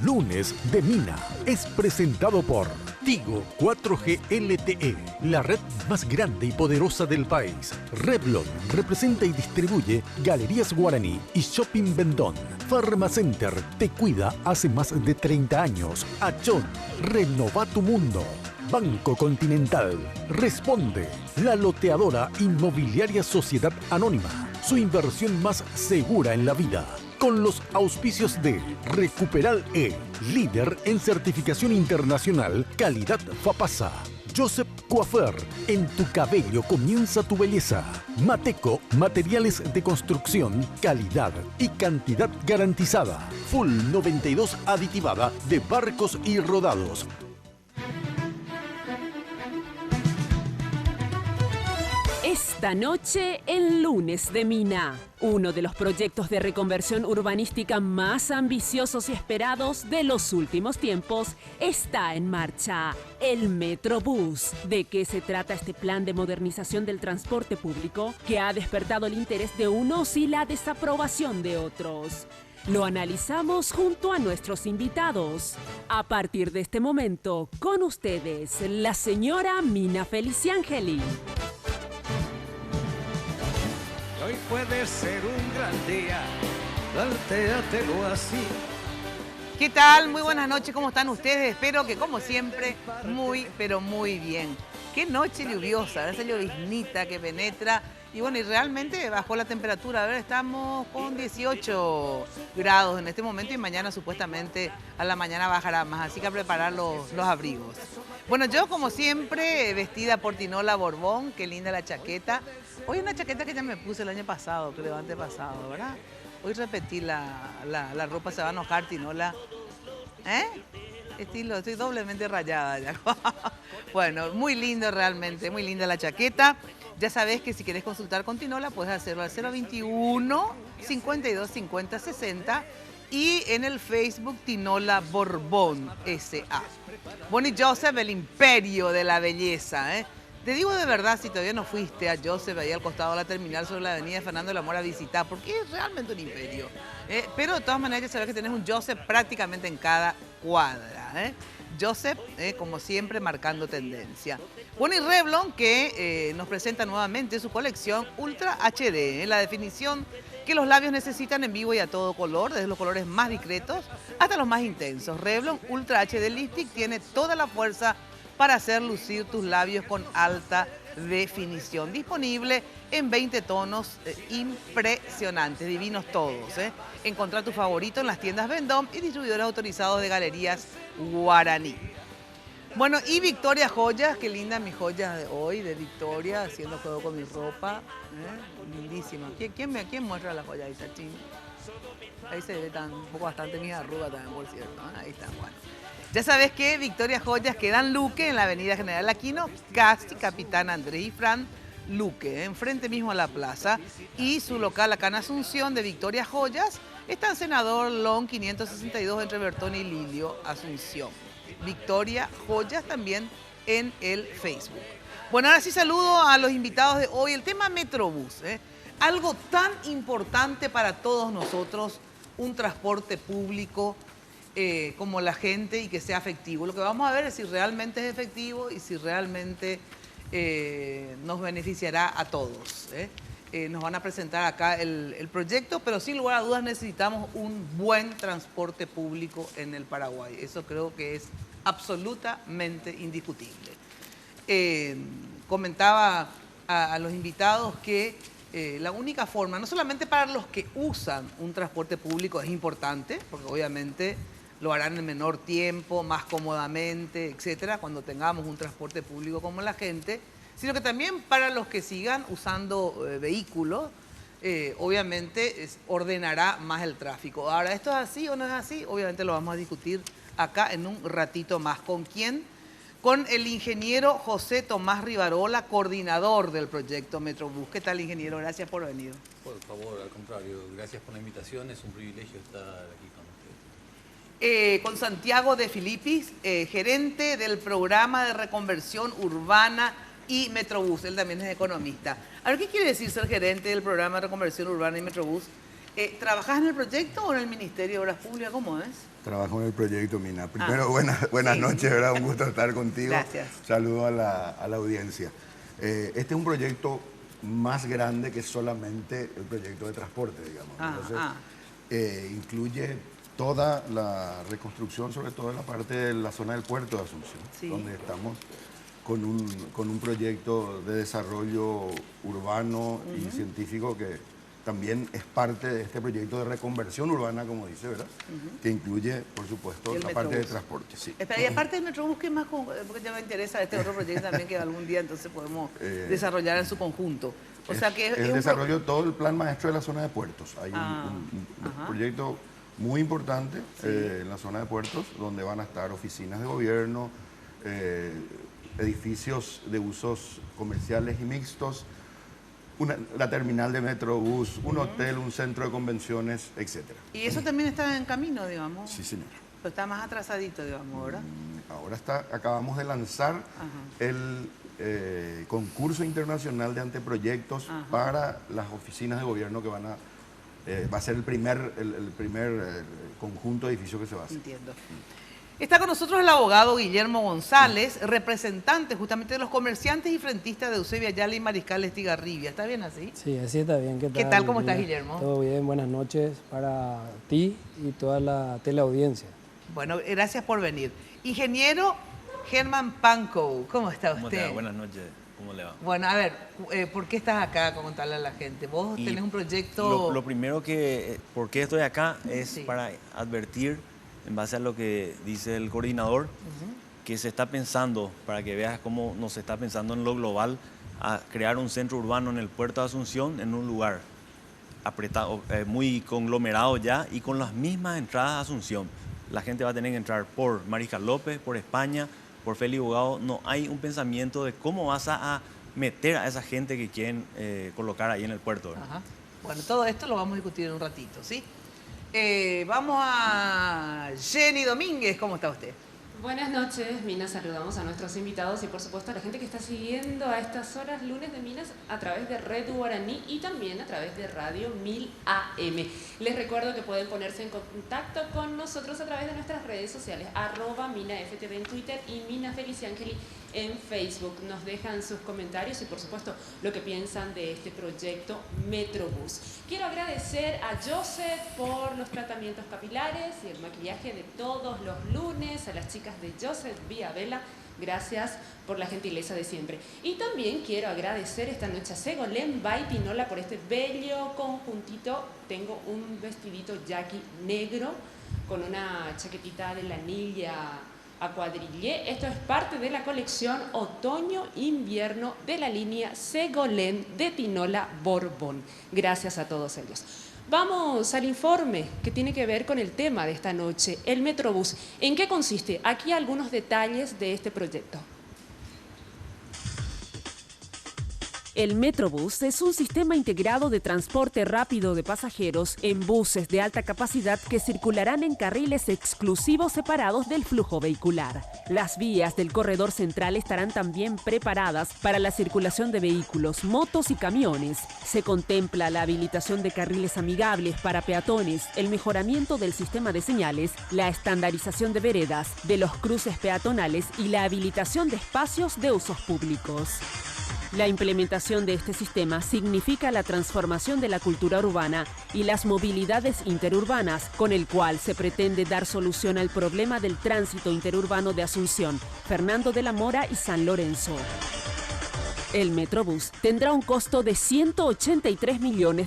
Lunes de Mina es presentado por Tigo 4G LTE, la red más grande y poderosa del país. Revlon representa y distribuye Galerías Guaraní y Shopping Vendón. Pharmacenter te cuida hace más de 30 años. Achón, renova tu mundo. Banco Continental. Responde. La loteadora inmobiliaria Sociedad Anónima. Su inversión más segura en la vida. Con los auspicios de Recuperal E, líder en certificación internacional, calidad FAPASA. Joseph Coiffeur, en tu cabello comienza tu belleza. Mateco, materiales de construcción, calidad y cantidad garantizada. Full 92 aditivada de barcos y rodados. Esta noche en Lunes de Mina, uno de los proyectos de reconversión urbanística más ambiciosos y esperados de los últimos tiempos está en marcha, el Metrobús. ¿De qué se trata este plan de modernización del transporte público que ha despertado el interés de unos y la desaprobación de otros? Lo analizamos junto a nuestros invitados. A partir de este momento, con ustedes, la señora Mina Feliciangeli. Hoy puede ser un gran día, plantéatelo así. ¿Qué tal? Muy buenas noches, ¿cómo están ustedes? Espero que, como siempre, muy, pero muy bien. Qué noche lluviosa, esa lloviznita que penetra. Y bueno, y realmente bajó la temperatura. A ver, estamos con 18 grados en este momento y mañana supuestamente a la mañana bajará más. Así que a preparar los abrigos. Bueno, yo como siempre vestida por Tinola Borbón, qué linda la chaqueta. Hoy una chaqueta que ya me puse el año pasado, creo, antepasado, ¿verdad? Hoy repetí la ropa, se va a enojar Tinola. ¿Eh? Estilo, estoy doblemente rayada ya. Bueno, muy lindo realmente, muy linda la chaqueta. Ya sabés que si querés consultar con Tinola, puedes hacerlo al 021 52 50 60 y en el Facebook Tinola Borbón S.A. Bueno, y Joseph, el imperio de la belleza, ¿eh? Te digo de verdad, si todavía no fuiste a Joseph, ahí al costado de la terminal sobre la avenida Fernando de la Mora a visitar, porque es realmente un imperio. Pero de todas maneras ya sabes que tenés un Joseph prácticamente en cada cuadra, ¿eh? Joseph, como siempre, marcando tendencia. Bueno, y Revlon, que nos presenta nuevamente su colección Ultra HD, la definición que los labios necesitan en vivo y a todo color, desde los colores más discretos hasta los más intensos. Revlon Ultra HD Lipstick tiene toda la fuerza para hacer lucir tus labios con alta definición. Disponible en 20 tonos impresionantes, divinos todos, ¿eh? Encontrá tu favorito en las tiendas Vendôme y distribuidores autorizados de Galerías Guaraní. Bueno, y Victoria Joyas, qué linda mis joyas de hoy, de Victoria, haciendo juego con mi ropa, ¿eh? Lindísima. ¿Quién muestra la joya? Ahí está, ching. Ahí se ve un poco bastante mis arrugas también, por cierto, ¿eh? Ahí está, bueno. Ya sabes que Victoria Joyas queda en Luque, en la avenida General Aquino, casi Capitán Andrés y Fran Luque, enfrente mismo a la plaza. Y su local acá en Asunción de Victoria Joyas está en Senador Long 562 entre Bertón y Lilio, Asunción. Victoria Joyas también en el Facebook. Bueno, ahora sí saludo a los invitados de hoy. El tema Metrobús, ¿eh? Algo tan importante para todos nosotros, un transporte público como la gente y que sea efectivo. Lo que vamos a ver es si realmente es efectivo y si realmente nos beneficiará a todos, ¿eh? Nos van a presentar acá el proyecto, pero sin lugar a dudas necesitamos un buen transporte público en el Paraguay. Eso creo que es absolutamente indiscutible. Comentaba a los invitados que la única forma, no solamente para los que usan un transporte público es importante, porque obviamente lo harán en menor tiempo, más cómodamente, etcétera, cuando tengamos un transporte público como la gente, sino que también para los que sigan usando vehículos, obviamente ordenará más el tráfico. Ahora, ¿esto es así o no es así? Obviamente lo vamos a discutir acá en un ratito más. ¿Con quién? Con el ingeniero José Tomás Rivarola, coordinador del proyecto Metrobús. ¿Qué tal, ingeniero? Gracias por venir. Por favor, al contrario, gracias por la invitación, es un privilegio estar aquí con ustedes. Con Santiago de Filipis, gerente del programa de reconversión urbana y Metrobús, él también es economista. A ver, ¿qué quiere decir ser gerente del programa de reconversión urbana y Metrobús? ¿Trabajás en el proyecto o en el Ministerio de Obras Públicas? ¿Cómo es? Trabajo en el proyecto, Mina. Primero, buenas noches, ¿verdad? Un gusto estar contigo. Gracias. Saludo a la audiencia. Este es un proyecto más grande que solamente el proyecto de transporte, digamos. Entonces, incluye toda la reconstrucción, sobre todo en la parte de la zona del puerto de Asunción, donde estamos con un proyecto de desarrollo urbano y científico que también es parte de este proyecto de reconversión urbana, como dice, ¿verdad? Que incluye, por supuesto, la parte de transporte. Sí. Espera, y aparte del Metrobús, ¿qué más? Porque ya me interesa este otro proyecto también que algún día entonces podemos desarrollar en su conjunto. O sea que el desarrollo de todo el plan maestro de la zona de puertos. Hay un proyecto muy importante en la zona de puertos, donde van a estar oficinas de gobierno, edificios de usos comerciales y mixtos, la terminal de Metrobús, un hotel, un centro de convenciones, etc. ¿Y eso también está en camino, digamos? Sí, señora. Pero está más atrasadito, digamos, ¿verdad? Ahora acabamos de lanzar el concurso internacional de anteproyectos para las oficinas de gobierno que van a... va a ser el primer conjunto de edificios que se va a hacer. Entiendo. Está con nosotros el abogado Guillermo González, representante justamente de los comerciantes y frentistas de Eusebio Ayala y Mariscal Estigarribia. ¿Está bien así? Sí, así está bien. ¿Qué tal? ¿Cómo estás, Guillermo? Todo bien, buenas noches para ti y toda la teleaudiencia. Bueno, gracias por venir. Ingeniero Germán Pankow, ¿cómo está usted? ¿Cómo te va? Buenas noches, ¿cómo le va? Bueno, a ver, ¿por qué estás acá? Contarle a la gente. Vos tenés un proyecto... Lo primero ¿por qué estoy acá? Es para advertir, en base a lo que dice el coordinador, que se está pensando, para que veas cómo nos está pensando en lo global, a crear un centro urbano en el puerto de Asunción, en un lugar apretado, muy conglomerado ya, y con las mismas entradas a Asunción. La gente va a tener que entrar por Mariscal López, por España, por Félix Bogado. No hay un pensamiento de cómo vas a meter a esa gente que quieren colocar ahí en el puerto. Bueno, todo esto lo vamos a discutir en un ratito, ¿sí? Vamos a Jenny Domínguez. ¿Cómo está usted? Buenas noches, Mina. Saludamos a nuestros invitados y por supuesto a la gente que está siguiendo a estas horas lunes de Minas a través de Red Guaraní y también a través de Radio 1000 AM. Les recuerdo que pueden ponerse en contacto con nosotros a través de nuestras redes sociales, @MinaFTV en Twitter y Mina Feliciangeli en Facebook. Nos dejan sus comentarios y por supuesto lo que piensan de este proyecto Metrobús. Quiero agradecer a Joseph por los tratamientos capilares y el maquillaje de todos los lunes, a las chicas de Joseph Vía Vela, gracias por la gentileza de siempre. Y también quiero agradecer esta noche a Segolén by Tinola por este bello conjuntito. Tengo un vestidito yaqui negro con una chaquetita de lanilla a cuadrille. Esto es parte de la colección otoño-invierno de la línea Segolén de Tinola Borbón. Gracias a todos ellos. Vamos al informe que tiene que ver con el tema de esta noche, el Metrobús. ¿En qué consiste? Aquí algunos detalles de este proyecto. El Metrobús es un sistema integrado de transporte rápido de pasajeros en buses de alta capacidad que circularán en carriles exclusivos separados del flujo vehicular. Las vías del corredor central estarán también preparadas para la circulación de vehículos, motos y camiones. Se contempla la habilitación de carriles amigables para peatones, el mejoramiento del sistema de señales, la estandarización de veredas, de los cruces peatonales y la habilitación de espacios de usos públicos. La implementación de este sistema significa la transformación de la cultura urbana y las movilidades interurbanas, con el cual se pretende dar solución al problema del tránsito interurbano de Asunción, Fernando de la Mora y San Lorenzo. El Metrobús tendrá un costo de $183 millones.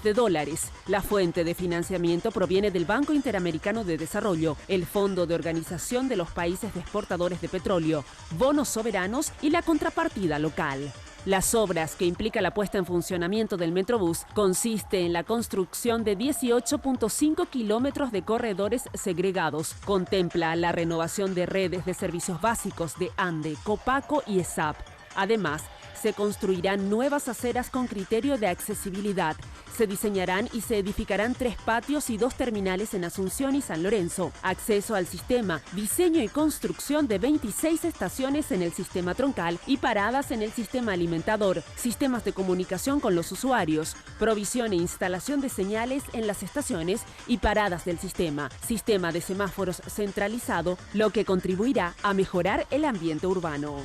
La fuente de financiamiento proviene del Banco Interamericano de Desarrollo, el Fondo de Organización de los Países Exportadores de Petróleo, bonos soberanos y la contrapartida local. Las obras que implica la puesta en funcionamiento del Metrobús consiste en la construcción de 18.5 kilómetros de corredores segregados. Contempla la renovación de redes de servicios básicos de ANDE, Copaco y ESAP. Además, Se construirán nuevas aceras con criterio de accesibilidad. Se diseñarán y se edificarán 3 patios y 2 terminales en Asunción y San Lorenzo. Acceso al sistema, diseño y construcción de 26 estaciones en el sistema troncal y paradas en el sistema alimentador, sistemas de comunicación con los usuarios, provisión e instalación de señales en las estaciones y paradas del sistema de semáforos centralizado, lo que contribuirá a mejorar el ambiente urbano.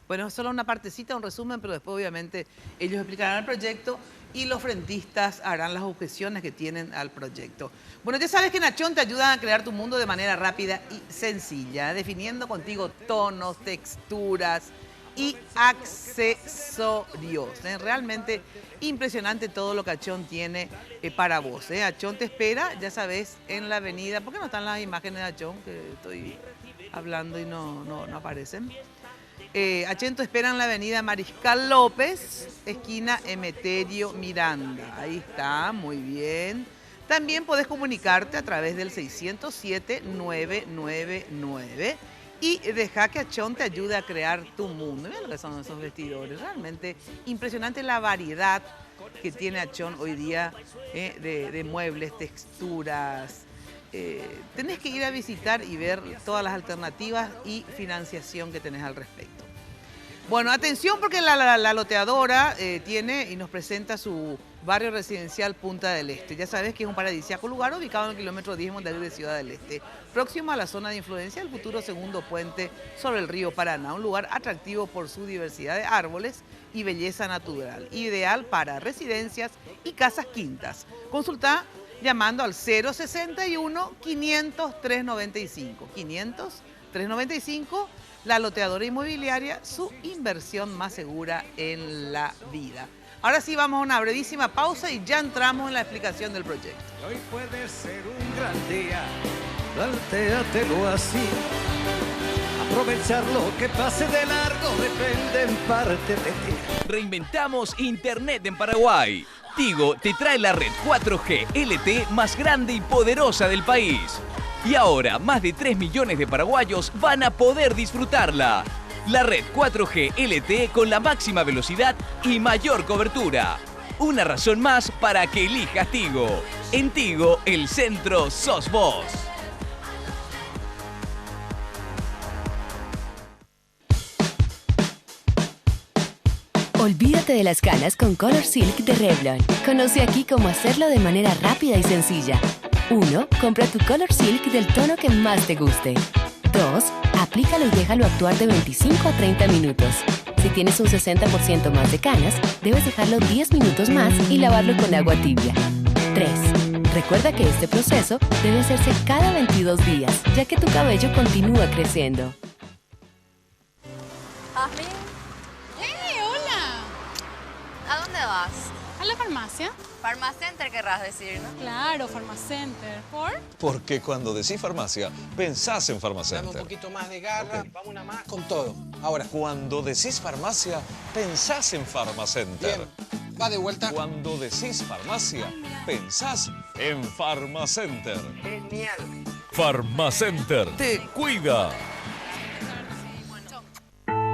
Bueno, es solo una partecita, un resumen, pero después obviamente ellos explicarán el proyecto y los frentistas harán las objeciones que tienen al proyecto. Bueno, ya sabes que en Achón te ayudan a crear tu mundo de manera rápida y sencilla, definiendo contigo tonos, texturas y accesorios. Realmente impresionante todo lo que Achón tiene para vos. Achón te espera, ya sabes, en la avenida. ¿Por qué no están las imágenes de Achón? Que estoy hablando y no aparecen. Achón te espera en la avenida Mariscal López, esquina Emeterio Miranda. Ahí está, muy bien. También podés comunicarte a través del 607-999 y deja que Achón te ayude a crear tu mundo. Mira lo que son esos vestidores. Realmente impresionante la variedad que tiene Achón hoy día de muebles, texturas. Tenés que ir a visitar y ver todas las alternativas y financiación que tenés al respecto. Bueno, atención porque la loteadora tiene y nos presenta su barrio residencial Punta del Este. Ya sabes que es un paradisíaco lugar ubicado en el kilómetro 10 de Ciudad del Este, próximo a la zona de influencia del futuro segundo puente sobre el río Paraná, un lugar atractivo por su diversidad de árboles y belleza natural, ideal para residencias y casas quintas. Consulta llamando al 061-500-395. 500-395, la loteadora inmobiliaria, su inversión más segura en la vida. Ahora sí, vamos a una brevísima pausa y ya entramos en la explicación del proyecto. Hoy puede ser un gran día, plantéatelo así. Aprovechar lo que pase de largo depende en parte de ti. Reinventamos Internet en Paraguay. Tigo te trae la red 4G LTE más grande y poderosa del país. Y ahora, más de 3 millones de paraguayos van a poder disfrutarla. La red 4G LTE con la máxima velocidad y mayor cobertura. Una razón más para que elijas Tigo. En Tigo, el centro sos vos. Olvídate de las canas con Color Silk de Revlon. Conoce aquí cómo hacerlo de manera rápida y sencilla. 1. Compra tu Color Silk del tono que más te guste. 2. Aplícalo y déjalo actuar de 25 a 30 minutos. Si tienes un 60% más de canas, debes dejarlo 10 minutos más y lavarlo con agua tibia. 3. Recuerda que este proceso debe hacerse cada 22 días, ya que tu cabello continúa creciendo. ¿A dónde vas? A la farmacia. Farmacenter querrás decir, ¿no? Claro, Farmacenter. ¿Por? Porque cuando decís farmacia, pensás en Farmacenter. Dame un poquito más de garra, vamos una más con todo. Ahora. Cuando decís farmacia, pensás en Farmacenter. Bien, va de vuelta. Cuando decís farmacia, pensás en Farmacenter. Genial. Farmacenter te cuida.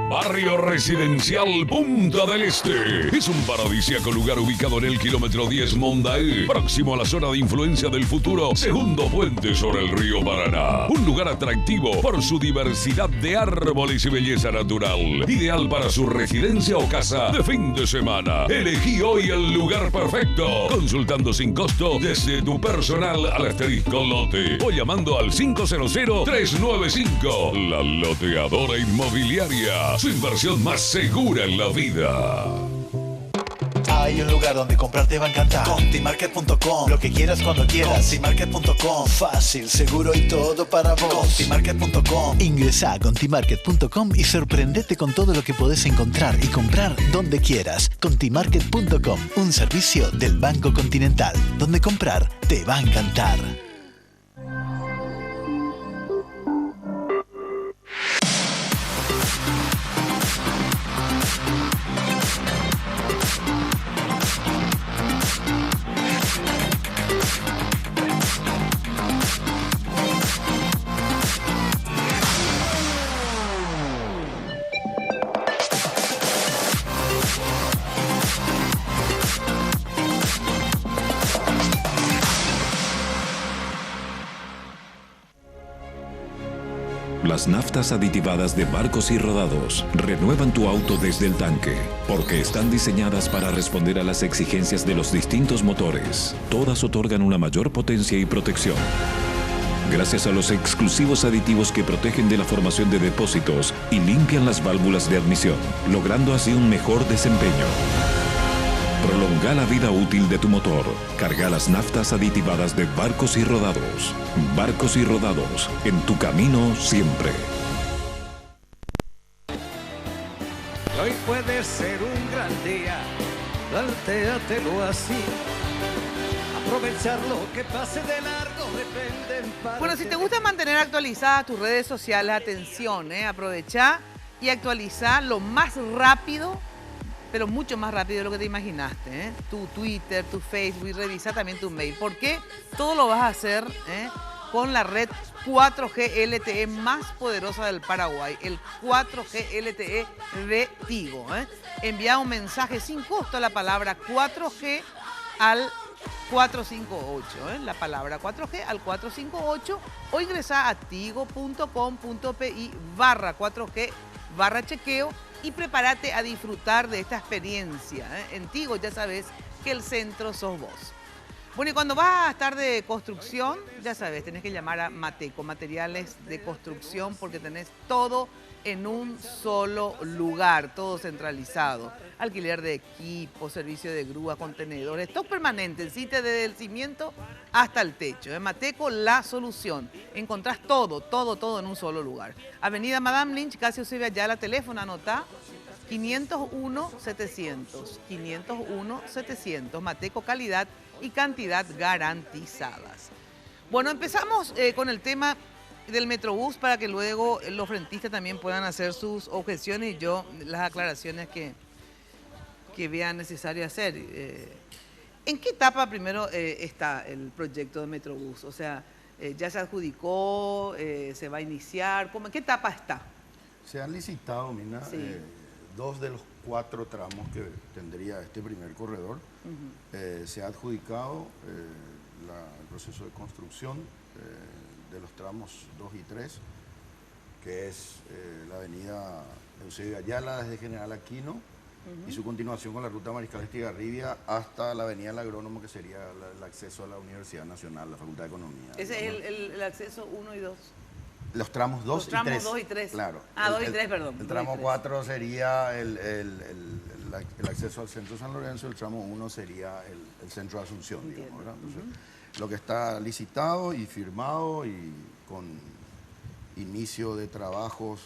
Barrio Residencial Punta del Este. Es un paradisíaco lugar ubicado en el kilómetro 10 Mondaé, próximo a la zona de influencia del futuro segundo puente sobre el río Paraná. Un lugar atractivo por su diversidad de árboles y belleza natural. Ideal para su residencia o casa de fin de semana. Elegí hoy el lugar perfecto. Consultando sin costo desde tu personal al asterisco lote o llamando al 500-395. La Loteadora Inmobiliaria. Su inversión más segura en la vida. Hay un lugar donde comprar te va a encantar. Contimarket.com. Lo que quieras cuando quieras. Contimarket.com. Fácil, seguro y todo para vos. Contimarket.com. Ingresa a Contimarket.com y sorprendete con todo lo que podés encontrar y comprar donde quieras. Contimarket.com. Un servicio del Banco Continental. Donde comprar te va a encantar. Las naftas aditivadas de Barcos y Rodados renuevan tu auto desde el tanque, porque están diseñadas para responder a las exigencias de los distintos motores. Todas otorgan una mayor potencia y protección. Gracias a los exclusivos aditivos que protegen de la formación de depósitos y limpian las válvulas de admisión, logrando así un mejor desempeño. Prolonga la vida útil de tu motor. Carga las naftas aditivadas de Barcos y Rodados. Barcos y Rodados, en tu camino siempre. Hoy puede ser un gran día, plantéatelo así. Aprovechar lo que pase de largo, depende en Bueno, si te gusta mantener actualizadas tus redes sociales, atención, aprovecha y actualiza lo más rápido, pero mucho más rápido de lo que te imaginaste. Tu Twitter, tu Facebook, y revisa también tu mail. Porque todo lo vas a hacer con la red 4G LTE más poderosa del Paraguay, el 4G LTE de Tigo. Envía un mensaje sin costo a la palabra 4G al 458, la palabra 4G al 458, o ingresa a tigo.com.pi/4G/chequeo y prepárate a disfrutar de esta experiencia. En Tigo ya sabes que el centro sos vos. Bueno, y cuando vas a estar de construcción, ya sabes, tenés que llamar a Mateco, materiales de construcción, porque tenés todo en un solo lugar, todo centralizado. Alquiler de equipo, servicio de grúa, contenedores, stock permanente, sitio desde el cimiento hasta el techo. En Mateco, la solución. Encontrás todo en un solo lugar. Avenida Madame Lynch, casi Eusebio Ayala, teléfono, anotá, 501-700. 501-700. Mateco, calidad y cantidad garantizadas. Bueno, empezamos con el tema del Metrobús para que luego los frentistas también puedan hacer sus objeciones y yo las aclaraciones que vean necesario hacer. ¿En qué etapa primero está el proyecto de Metrobús? O sea, ¿ya se adjudicó? ¿Se va a iniciar? ¿En qué etapa está? Se han licitado, Mina, sí. 2 de los 4 tramos que tendría este primer corredor. Se ha adjudicado el proceso de construcción de los tramos 2 y 3, que es la avenida Eusebio Ayala desde General Aquino y su continuación con la ruta Mariscal Estigarribia hasta la avenida El Agrónomo, que sería el acceso a la Universidad Nacional, la Facultad de Economía. Ese es el acceso 1 y 2. Los tramos 2 y 3. Los tramos 2 y 3. Claro. 2 y 3, perdón. El tramo 4 sería el acceso al centro San Lorenzo, el tramo 1 sería el centro de Asunción, digamos, ¿verdad? Entonces, lo que está licitado y firmado y con inicio de trabajos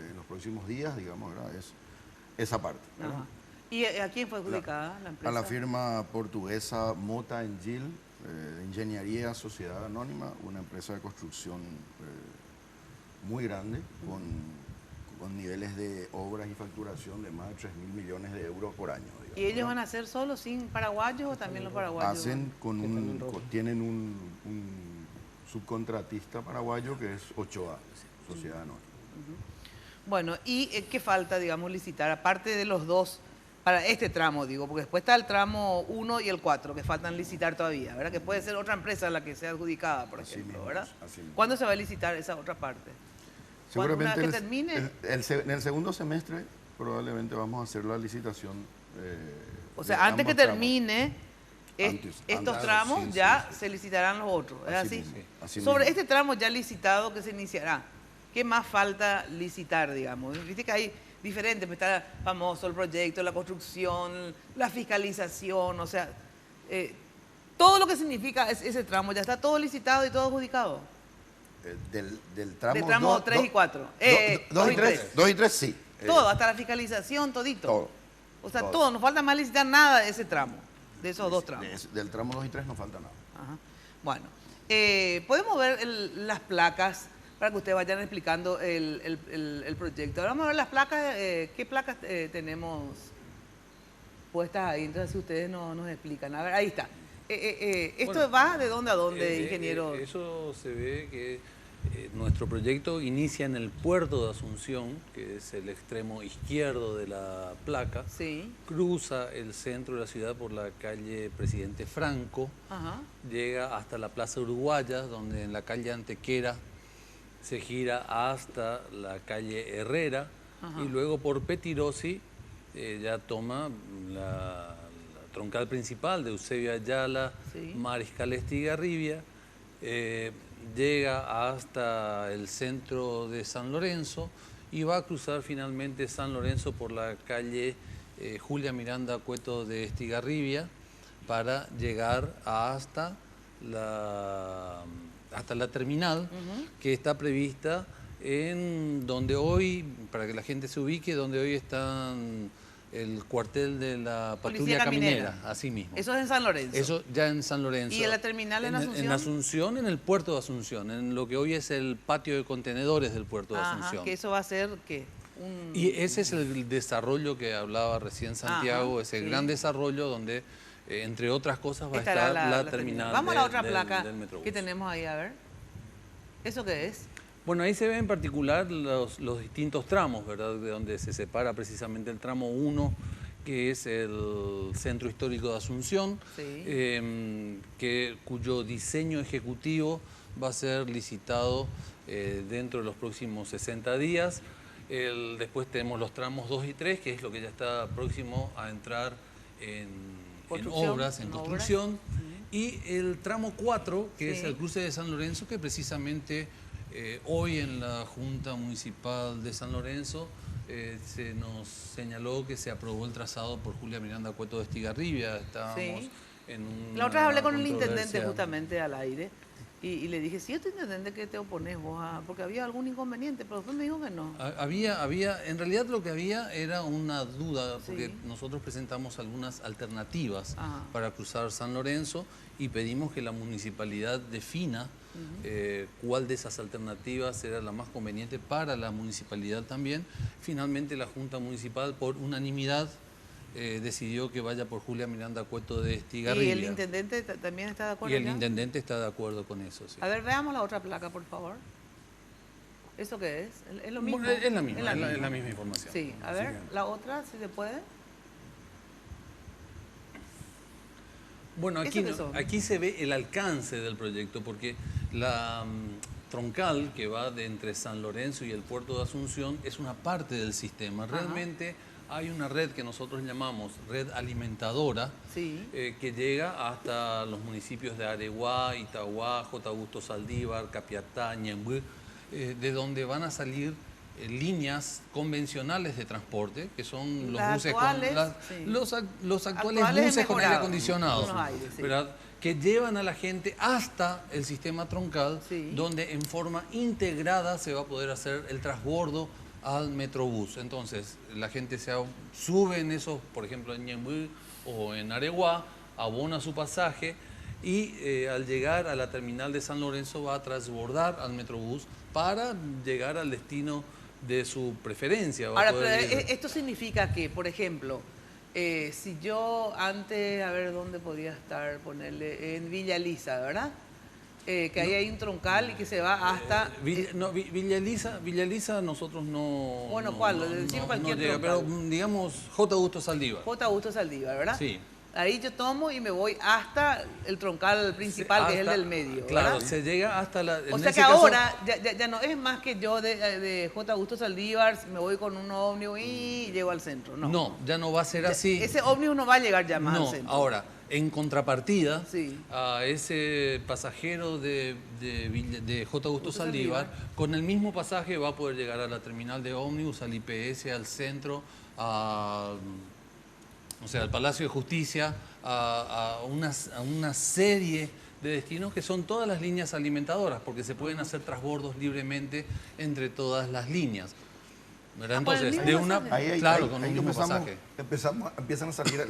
en los próximos días, digamos, ¿verdad? Es esa parte, ¿verdad? ¿Y a quién fue adjudicada la empresa? A la firma portuguesa Mota Engil, Ingeniería Sociedad Anónima, una empresa de construcción muy grande, con niveles de obras y facturación de más de 3.000 millones de euros por año. Digamos, ¿Y ellos van a hacer solo sin paraguayos o también los paraguayos? Tienen un subcontratista paraguayo que es Ochoa, Sociedad Anónima. Bueno, ¿y qué falta, digamos, licitar? Aparte de los 2, para este tramo, digo, porque después está el tramo 1 y el 4, que faltan licitar todavía, ¿verdad? Que puede ser otra empresa la que sea adjudicada, por ejemplo, ¿verdad? ¿Cuándo se va a licitar esa otra parte? Seguramente una vez que termine. En el segundo semestre probablemente vamos a hacer la licitación. O sea, antes que termine estos tramos, ya se licitarán los otros. ¿Es así? Sobre este tramo ya licitado que se iniciará, ¿qué más falta licitar, digamos? Viste que hay diferentes, está famoso el proyecto, la construcción, la fiscalización, o sea, todo lo que significa ese tramo, ¿ya está todo licitado y todo adjudicado? Del tramo 3 y 4. 2 y 3, sí. Todo, hasta la fiscalización, todito. Todo. O sea, todo, no falta más licitar nada de ese tramo, de esos 2 tramos. Del tramo 2 y 3 no falta nada. Ajá. Bueno, podemos ver las placas para que ustedes vayan explicando el proyecto. Ahora vamos a ver las placas, qué placas tenemos puestas ahí, entonces si ustedes nos explican. A ver, ahí está. ¿Esto va de dónde a dónde, ingeniero? Eso se ve que nuestro proyecto inicia en el puerto de Asunción, que es el extremo izquierdo de la placa. Sí. Cruza el centro de la ciudad por la calle Presidente Franco. Llega hasta la Plaza Uruguaya, donde en la calle Antequera se gira hasta la calle Herrera y luego por Petirosi ya toma la troncal principal de Eusebio Ayala, Mariscal Estigarribia, llega hasta el centro de San Lorenzo y va a cruzar finalmente San Lorenzo por la calle Julia Miranda Cueto de Estigarribia para llegar hasta la terminal que está prevista en donde hoy, para que la gente se ubique, donde hoy están el cuartel de la patrulla caminera, así mismo. Eso es en San Lorenzo. Eso ya en San Lorenzo. ¿Y en la terminal en Asunción? En Asunción, en el puerto de Asunción, en lo que hoy es el patio de contenedores del puerto de Asunción. Que eso va a ser, ¿qué? Y ese es el desarrollo que hablaba recién Santiago, ese gran desarrollo donde, entre otras cosas, va a estar la terminal. Vamos a la otra placa que tenemos ahí, a ver. ¿Eso qué es? Bueno, ahí se ve en particular los distintos tramos, ¿verdad? De donde se separa precisamente el tramo 1, que es el Centro Histórico de Asunción, cuyo diseño ejecutivo va a ser licitado dentro de los próximos 60 días. Después tenemos los tramos 2 y 3, que es lo que ya está próximo a entrar en obras, en construcción. Y el tramo 4, que es el cruce de San Lorenzo, que precisamente hoy en la Junta Municipal de San Lorenzo se nos señaló que se aprobó el trazado por Julia Miranda Cueto de Estigarribia. Estábamos en una La otra vez hablé con el intendente justamente al aire y le dije, si yo te intendente, ¿qué te opones vos? Porque había algún inconveniente, pero después me dijo que no. En realidad lo que había era una duda, porque nosotros presentamos algunas alternativas para cruzar San Lorenzo y pedimos que la municipalidad defina cuál de esas alternativas era la más conveniente para la municipalidad también. Finalmente la Junta Municipal, por unanimidad, decidió que vaya por Julia Miranda Cueto de Estigarribia. ¿Y el intendente también está de acuerdo? Y el intendente está de acuerdo con eso, sí. A ver, veamos la otra placa, por favor. ¿Eso qué es? ¿Es lo mismo? Es la misma, es la misma información. Sí, a ver, la otra, si se puede. Bueno, aquí se ve el alcance del proyecto, porque la troncal que va de entre San Lorenzo y el puerto de Asunción es una parte del sistema. Realmente hay una red que nosotros llamamos red alimentadora, que llega hasta los municipios de Areguá, Itaguá, J. Augusto Saldívar, Capiatá, Ñemby, de donde van a salir líneas convencionales de transporte, que son los buses los actuales buses con aire acondicionado, que llevan a la gente hasta el sistema troncal, donde en forma integrada se va a poder hacer el transbordo al Metrobús. Entonces, la gente se sube en esos, por ejemplo, en Ñemby o en Areguá, abona su pasaje y al llegar a la terminal de San Lorenzo va a transbordar al Metrobús para llegar al destino de su preferencia. Ahora, pero esto significa que, por ejemplo, si yo antes, a ver dónde podía estar, ponerle, en Villa Elisa, ¿verdad? Que ahí hay un troncal y que se va hasta... Villa Elisa nosotros no... Bueno, ¿cuál? Decimos cualquier llega, troncal. pero digamos J. Augusto Saldívar. J. Augusto Saldívar, ¿verdad? Sí. Ahí yo tomo y me voy hasta el troncal principal, que es el del medio, claro, ¿verdad? se llega hasta la... O sea que ahora ya no es más que yo de J. Augusto Saldívar, me voy con un ómnibus y llego al centro, ¿no? No, ya no va a ser así. Ese ómnibus no va a llegar ya más al centro. Ahora, en contrapartida, a ese pasajero de J. Augusto Saldívar, con el mismo pasaje va a poder llegar a la terminal de ómnibus, al IPS, al centro, al Palacio de Justicia, a una serie de destinos que son todas las líneas alimentadoras, porque se pueden hacer transbordos libremente entre todas las líneas. ¿Verdad? Entonces, de una... Claro, con un mismo pasaje. Empiezan a salir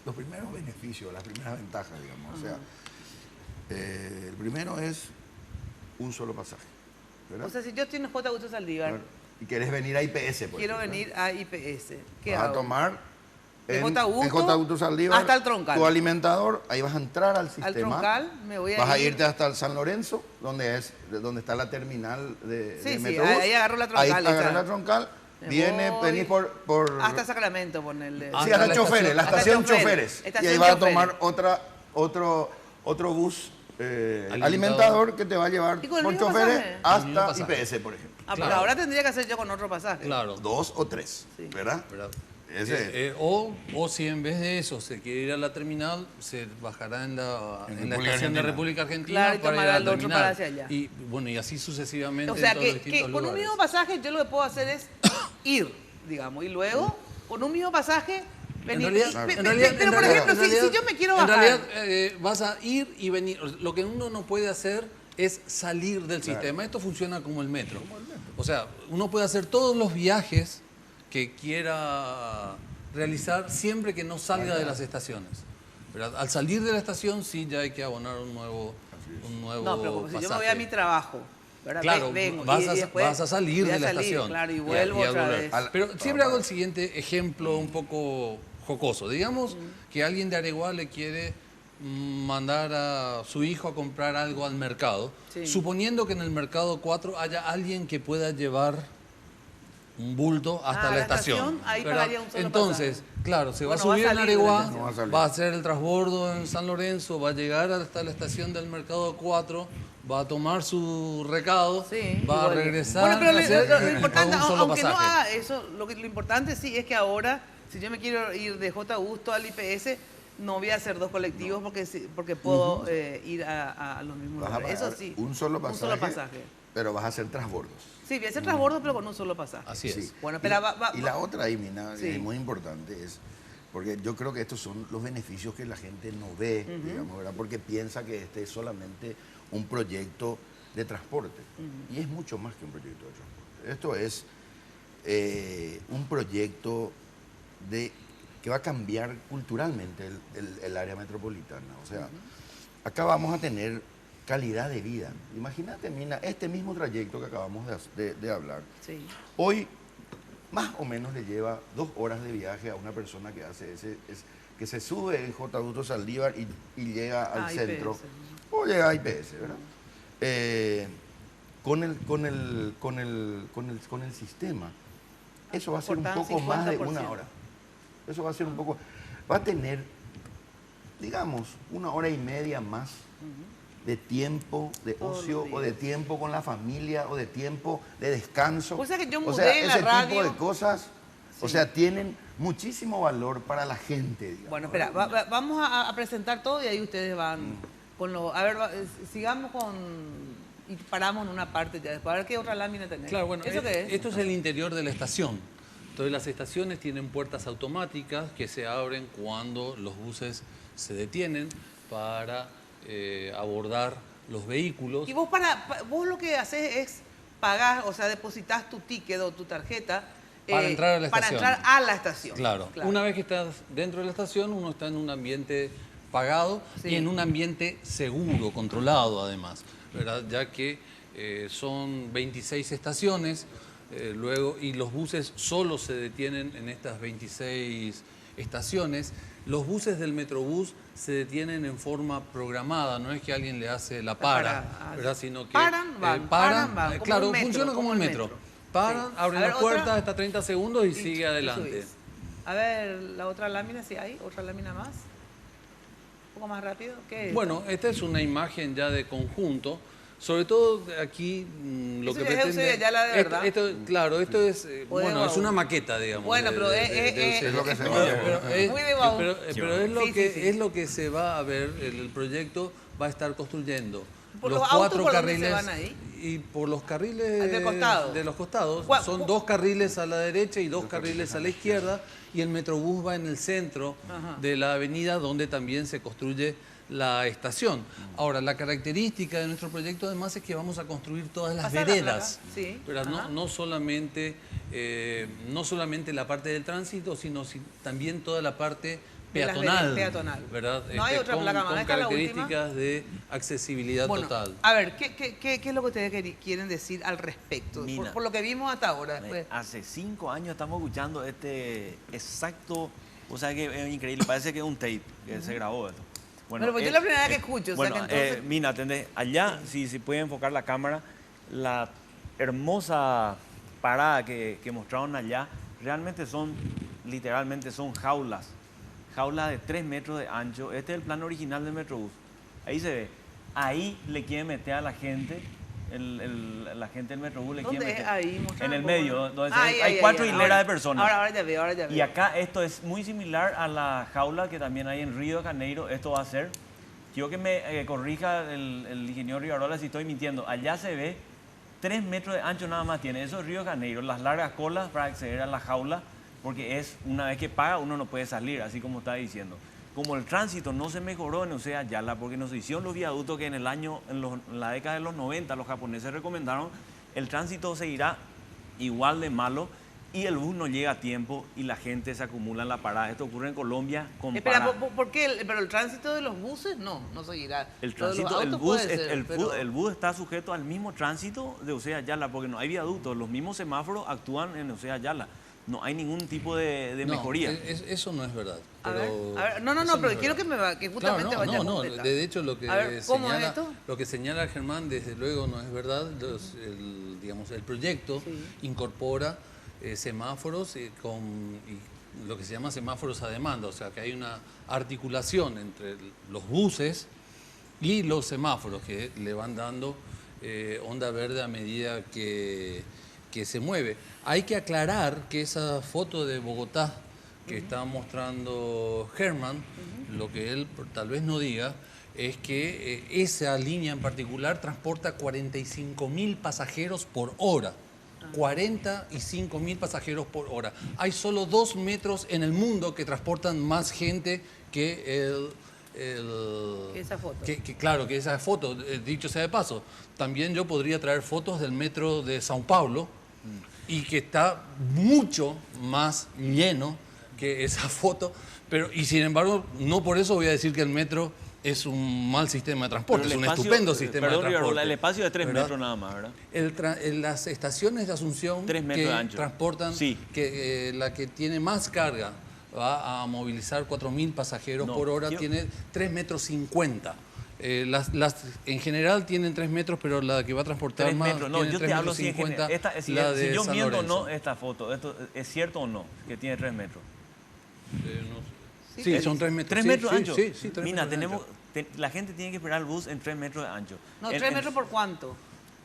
los primeros beneficios, las primeras ventajas, digamos. O sea, el primero es un solo pasaje, ¿verdad? O sea, si yo estoy en J. Augusto Saldívar... Y quieres venir a IPS, por quiero venir a IPS. ¿Qué vas hago? a tomar en J. Augusto Saldívar hasta el troncal. Tu alimentador, ahí vas a entrar al sistema. Al troncal me voy a vas a irte hasta el San Lorenzo, donde está la terminal de Metrobús. Ahí agarro la troncal. Ahí agarro la troncal. Venís por... Hasta Sacramento, ponerle. Sí, hasta choferes, la estación choferes. Y ahí vas a tomar otro bus alimentador que te va a llevar con con choferes pasaje? hasta IPS, por ejemplo. Pero ahora tendría que hacer yo con otro pasaje. Claro. 2 o 3, ¿verdad? O si en vez de eso se quiere ir a la terminal, se bajará en la estación de República Argentina para ir a la terminal. Para hacia allá. Y bueno, y así sucesivamente. O sea, en todos los que distintos con un lugares. mismo pasaje yo lo que puedo hacer es ir, digamos, y luego con un mismo pasaje venir. Pero por ejemplo, si yo me quiero bajar. En realidad vas a ir y venir. Lo que uno no puede hacer es salir del sistema. Esto funciona como el metro. O sea, uno puede hacer todos los viajes que quiera realizar siempre que no salga de las estaciones. ¿Verdad? Al salir de la estación sí ya hay que abonar un nuevo No, pero como si yo me voy a mi trabajo, ¿verdad? Claro, vengo, vas después a salir de la estación. Claro, y vuelvo otra vez. Pero siempre hago el siguiente ejemplo un poco jocoso. Digamos que alguien de Areguá le quiere mandar a su hijo a comprar algo al mercado, suponiendo que en el mercado 4 haya alguien que pueda llevar un bulto hasta la estación. Ahí pagaría un solo Entonces, pasaje. claro, se va a subir en Areguá, va a hacer el transbordo en San Lorenzo, va a llegar hasta la estación del mercado 4, va a tomar su recado, va a regresar. Bueno, pero lo importante, un solo aunque pasaje. no haga eso, lo importante sí es que ahora, si yo me quiero ir de J. Augusto al IPS, no voy a hacer 2 colectivos porque puedo ir a los mismos lugares. Eso sí. Un solo pasaje. Pero vas a hacer transbordos. Sí, voy a hacer transbordos, pero con un solo pasaje. Así es. Sí. Bueno, pero y la otra ahí, Mina, es muy importante, es porque yo creo que estos son los beneficios que la gente no ve, digamos, ¿verdad? Porque piensa que este es solamente un proyecto de transporte. Y es mucho más que un proyecto de transporte. Esto es un proyecto que va a cambiar culturalmente el área metropolitana. O sea, acá vamos a tener calidad de vida. Imagínate, Mina, este mismo trayecto que acabamos de hablar. Hoy, más o menos le lleva 2 horas de viaje a una persona que hace que se sube en J. Augusto Saldívar y llega al centro. IPS. O llega a IPS, ¿verdad? Con el sistema. Eso va a ser un poco más de 1 hora. Eso va a ser un poco... Va a tener, digamos, 1 hora y media más de tiempo de ocio o de tiempo con la familia o de tiempo de descanso. O sea, que yo mudé ese la radio. tipo de cosas, o sea, tienen muchísimo valor para la gente. Digamos. Bueno, espera, vamos a presentar todo y ahí ustedes van con lo... A ver, sigamos con... Y paramos en una parte ya después. A ver qué otra lámina tenés. Claro, bueno, ¿Eso qué es? Esto es el interior de la estación. Entonces las estaciones tienen puertas automáticas que se abren cuando los buses se detienen para abordar los vehículos. Y vos lo que haces es pagar, o sea, depositas tu ticket o tu tarjeta para entrar a la estación. Para entrar a la estación. Claro. Una vez que estás dentro de la estación, uno está en un ambiente pagado y en un ambiente seguro, controlado además, ¿verdad? Ya que son 26 estaciones, luego, y los buses solo se detienen en estas 26 estaciones. Los buses del Metrobús se detienen en forma programada, no es que alguien le hace la ¿verdad? Sino que van, claro, funciona como el metro. Paran, abren las puertas, hasta 30 segundos y sigue adelante. A ver, la otra lámina, si hay, otra lámina más. Un poco más rápido. ¿Qué es? Bueno, esta es una imagen ya de conjunto. Sobre todo aquí lo que pretende... Ya la de verdad. Esto es... bueno, es una maqueta, digamos. Bueno, pero es lo que se va a ver. Muy de Baú. Pero es lo que se va a ver, el proyecto va a estar construyendo. ¿Por los 4 carriles se van ahí? Y por los carriles de los costados. Son 2 carriles a la derecha y 2 carriles a la izquierda. Y el Metrobús va en el centro de la avenida donde también se construye la estación. Ahora, la característica de nuestro proyecto además es que vamos a construir todas las veredas, pero no solamente la parte del tránsito, sino también toda la parte peatonal, ¿verdad? No hay otra placa más. Con características de accesibilidad total. A ver, ¿qué es lo que ustedes quieren decir al respecto? Por lo que vimos hasta ahora. Hace 5 años estamos escuchando este exacto, o sea que es increíble, parece que es un tape que se grabó esto. Bueno, pues yo es la primera vez que escucho. Bueno, o sea que entonces... Mina, ¿entendés? Allá, si puede enfocar la cámara, la hermosa parada que mostraron allá, realmente literalmente son jaulas de 3 metros de ancho. Este es el plan original del Metrobús. Ahí se ve. ahí le quieren meter a la gente, la gente del Metrobús le quiere meter. Ahí, en el medio, donde hay 4 hileras de personas. Ahora ya veo. Y acá esto es muy similar a la jaula que también hay en Río de Janeiro. Esto va a ser, quiero que me corrija el ingeniero Rivarola si estoy mintiendo. Allá se ve 3 metros de ancho nada más tiene. Eso es Río de Janeiro. Las largas colas para acceder a la jaula, porque es una vez que paga uno no puede salir, así como está diciendo. Como el tránsito no se mejoró en Osea Yala, porque nos hicieron los viaductos que en la década de los 90 los japoneses recomendaron, el tránsito seguirá igual de malo y el bus no llega a tiempo y la gente se acumula en la parada. Esto ocurre en Colombia con Espera, ¿por qué? Pero el tránsito de los buses no seguirá. El tránsito, el bus está sujeto al mismo tránsito de Osea Yala, porque no hay viaductos, los mismos semáforos actúan en Osea Yala. No hay ningún tipo de mejoría. Eso no es verdad. Pero quiero que justamente vaya a completar. De hecho, lo que señala Germán, desde luego, no es verdad. El proyecto incorpora semáforos con lo que se llama semáforos a demanda, o sea que hay una articulación entre los buses y los semáforos que le van dando onda verde a medida que se mueve. Hay que aclarar que esa foto de Bogotá que está mostrando Germán, lo que él tal vez no diga, es que esa línea en particular transporta 45.000 pasajeros por hora. 45.000 pasajeros por hora. Hay solo 2 metros en el mundo que transportan más gente que esa foto. Que esa foto. Dicho sea de paso, también yo podría traer fotos del metro de São Paulo y que está mucho más lleno que esa foto, y sin embargo, no por eso voy a decir que el metro es un mal sistema de transporte, es un estupendo sistema de transporte. El espacio de 3 metros nada más, ¿verdad? Las estaciones de Asunción 3 metros de ancho. Transportan, la que tiene más carga va a movilizar 4.000 pasajeros por hora, tiene 3,50 metros. En general tienen 3 metros, pero la que va a transportar más tiene 3,50 metros. Si yo miento o no esta foto, ¿esto es cierto o no que tiene 3 metros? Sí, son 3 metros. 3 metros de ancho. Sí, 3 Mira, metros la gente tiene que esperar el bus en 3 metros de ancho. No, 3 metros por cuánto.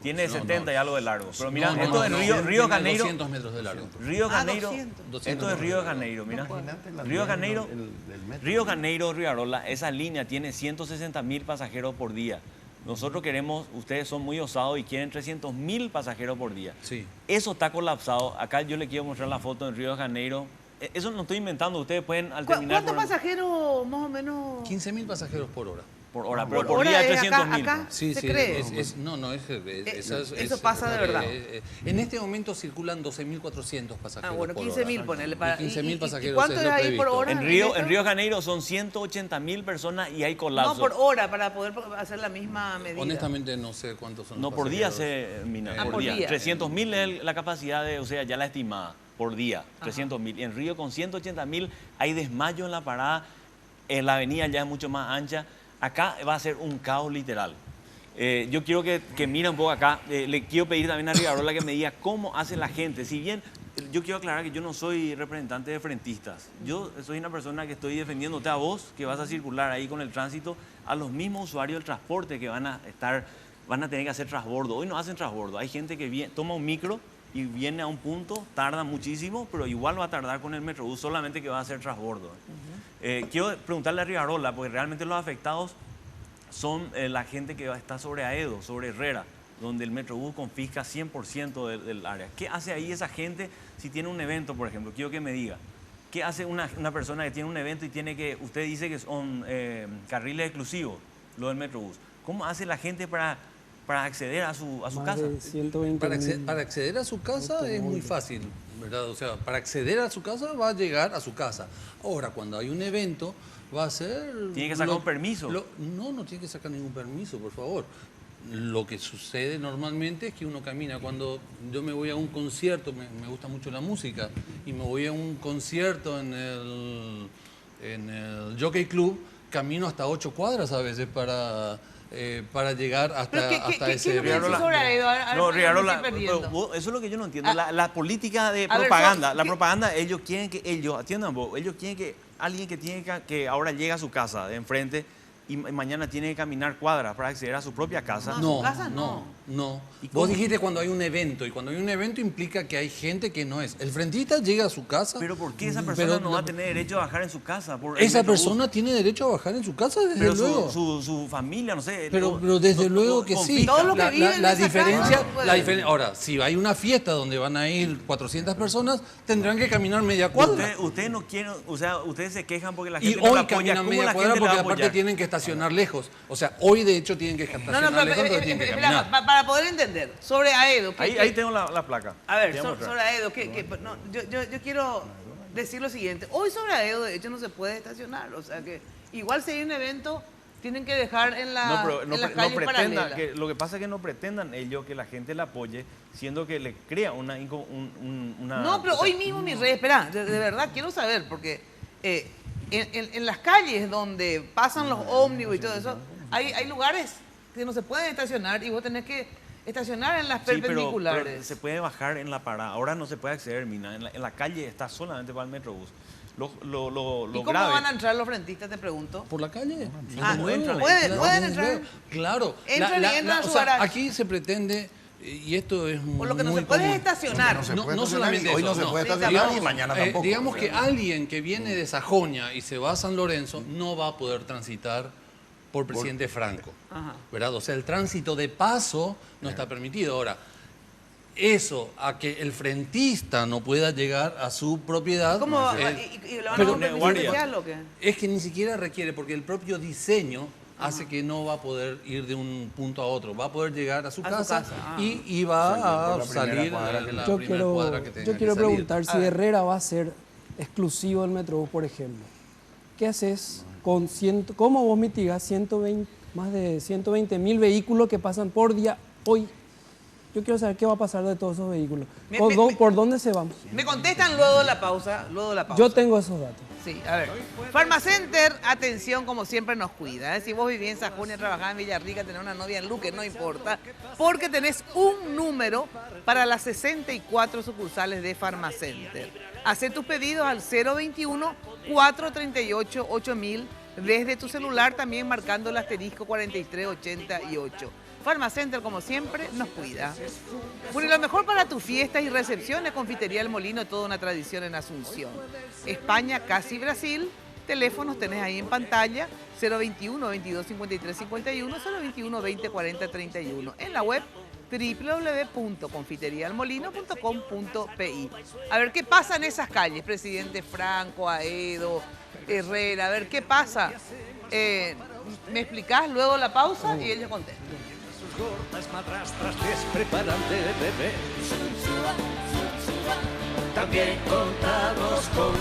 Tiene 70 y algo de largo. Pero mira, esto es Río de Janeiro. 200 metros de largo. Río de Janeiro. Esto es Río de Janeiro, mira. Río de Janeiro, Río Janeiro, Rivarola, esa línea tiene 160.000 pasajeros por día. Nosotros queremos, ustedes son muy osados y quieren 300.000 pasajeros por día. Sí. Eso está colapsado. Acá yo le quiero mostrar la foto en Río de Janeiro. Eso no estoy inventando, ustedes pueden al terminar... ¿Cuántos pasajeros más o menos? 15.000 pasajeros por hora. Por hora, pero por día 300.000. Acá sí, ¿se cree? Eso pasa de verdad. En este momento circulan 12.400 pasajeros por hora. 15.000 ponele. 15.000 pasajeros. ¿Cuánto es ahí por hora? En Río de Janeiro son 180.000 personas y hay colapso. No, por hora, para poder hacer la misma medida. Honestamente no sé cuántos son. No, por día se mina. Por día. 300.000 es la capacidad ya la estimada. Por día, 300.000. En Río con 180.000 hay desmayo en la parada, la avenida ya es mucho más ancha. Acá va a ser un caos literal. Yo quiero que mire un poco acá. Le quiero pedir también a Rivarola que me diga cómo hace la gente. Si bien yo quiero aclarar que yo no soy representante de frentistas. Yo soy una persona que estoy defendiéndote a vos, que vas a circular ahí con el tránsito, a los mismos usuarios del transporte que van a tener que hacer transbordo. Hoy no hacen transbordo. Hay gente que toma un micro y viene a un punto, tarda muchísimo, pero igual va a tardar con el Metrobús, solamente que va a hacer transbordo. Quiero preguntarle a Rivarola, porque realmente los afectados son la gente que está sobre Aedo, sobre Herrera, donde el Metrobús confisca 100% del área. ¿Qué hace ahí esa gente si tiene un evento, por ejemplo? Quiero que me diga. ¿Qué hace una persona que tiene un evento y tiene que, usted dice que son carriles exclusivos, lo del Metrobús? ¿Cómo hace la gente para acceder a su casa? Para acceder a su casa es muy fácil, ¿verdad? O sea, para acceder a su casa va a llegar a su casa. Ahora, cuando hay un evento, va a ser... ¿Tiene que sacar un permiso? No tiene que sacar ningún permiso, por favor. Lo que sucede normalmente es que uno camina. Cuando yo me voy a un concierto, me gusta mucho la música, y me voy a un concierto en el Jockey Club, camino hasta 8 cuadras a veces para llegar hasta ese... No, Rivarola, eso es lo que yo no entiendo. La política de propaganda, la propaganda, ellos quieren que atiendan vos, ellos quieren que alguien que ahora llega a su casa de enfrente y mañana tiene que caminar cuadras para acceder a su propia casa. No. Vos dijiste cuando hay un evento, y cuando hay un evento implica que hay gente que no es. El frentista llega a su casa. Pero ¿por qué esa persona no va a tener derecho a bajar en su casa? Esa persona tiene derecho a bajar en su casa, desde luego. Su familia, no sé. Pero desde luego que sí. Todo lo que vive en la esa diferencia, casa, la diferencia. Ahora, si hay una fiesta donde van a ir 400 personas, tendrán que caminar media cuadra. Ustedes no quieren, o sea, ustedes se quejan porque la Y gente no la hoy apoya. caminan ¿Cómo media la cuadra gente la porque va a aparte apoyar? tienen que estacionar lejos. O sea, hoy de hecho tienen que estacionar lejos, entonces tienen que caminar. Para poder entender, sobre Aedo. Ahí tengo la placa. A ver, sobre Aedo, yo quiero decir lo siguiente. Hoy sobre Aedo, de hecho, no se puede estacionar. O sea que igual si hay un evento, tienen que dejar en las calles paralelas. Lo que pasa es que no pretendan ellos que la gente la apoye, siendo que le crea una... No, pero hoy mismo, mi rey, espera, de verdad quiero saber, porque en las calles donde pasan los ómnibus y todo eso, hay lugares que no se pueden estacionar y vos tenés que estacionar en las perpendiculares. Pero se puede bajar en la parada. Ahora no se puede acceder, Mina. En la calle está solamente para el Metrobús. ¿Y cómo van a entrar los frentistas, te pregunto? ¿Por la calle? ¿Pueden entrar? Claro. Entran su garaje. Aquí se pretende, y esto es muy Por lo que no se puede estacionar. No solamente eso. Hoy no se puede estacionar y mañana tampoco. Digamos que alguien que viene de Sajonia y se va a San Lorenzo no va a poder transitar por Presidente Franco. ¿Verdad? O sea, el tránsito de paso no está permitido. Ahora, eso, a que el frentista no pueda llegar a su propiedad. ¿Cómo? ¿Y lo van a permitir especial o qué? Es que ni siquiera requiere, porque el propio diseño hace que no va a poder ir de un punto a otro. Va a poder llegar a su casa. Y va a salir la primera cuadra que tenga que salir. Yo quiero preguntar si Herrera va a ser exclusivo del Metrobús, por ejemplo. ¿Qué haces con cómo vos mitigas más de 120.000 vehículos que pasan por día hoy? Yo quiero saber qué va a pasar de todos esos vehículos. ¿Por dónde se van? Me contestan luego de la pausa. Yo tengo esos datos. Sí, a ver. Pharmacenter, atención, como siempre nos cuida. Si vos vivís en Sajonia, trabajás en Villarrica, tenés una novia en Luque, no importa, porque tenés un número para las 64 sucursales de Pharmacenter. Hacé tus pedidos al 021-438-8000 desde tu celular, también marcando el asterisco 4388. Pharmacenter, como siempre, nos cuida. Bueno, y lo mejor para tus fiestas y recepciones, Confitería El Molino, toda una tradición en Asunción. España, casi Brasil. Teléfonos tenés ahí en pantalla, 021 22 53 51, 021 20 40 31. En la web www.confiterialmolino.com.pi. A ver, ¿qué pasa en esas calles? Presidente Franco, Aedo, Herrera, a ver, ¿qué pasa? ¿Me explicás luego la pausa? Y ellos contestan. Gordas madrastras les preparan de beber. También contamos con...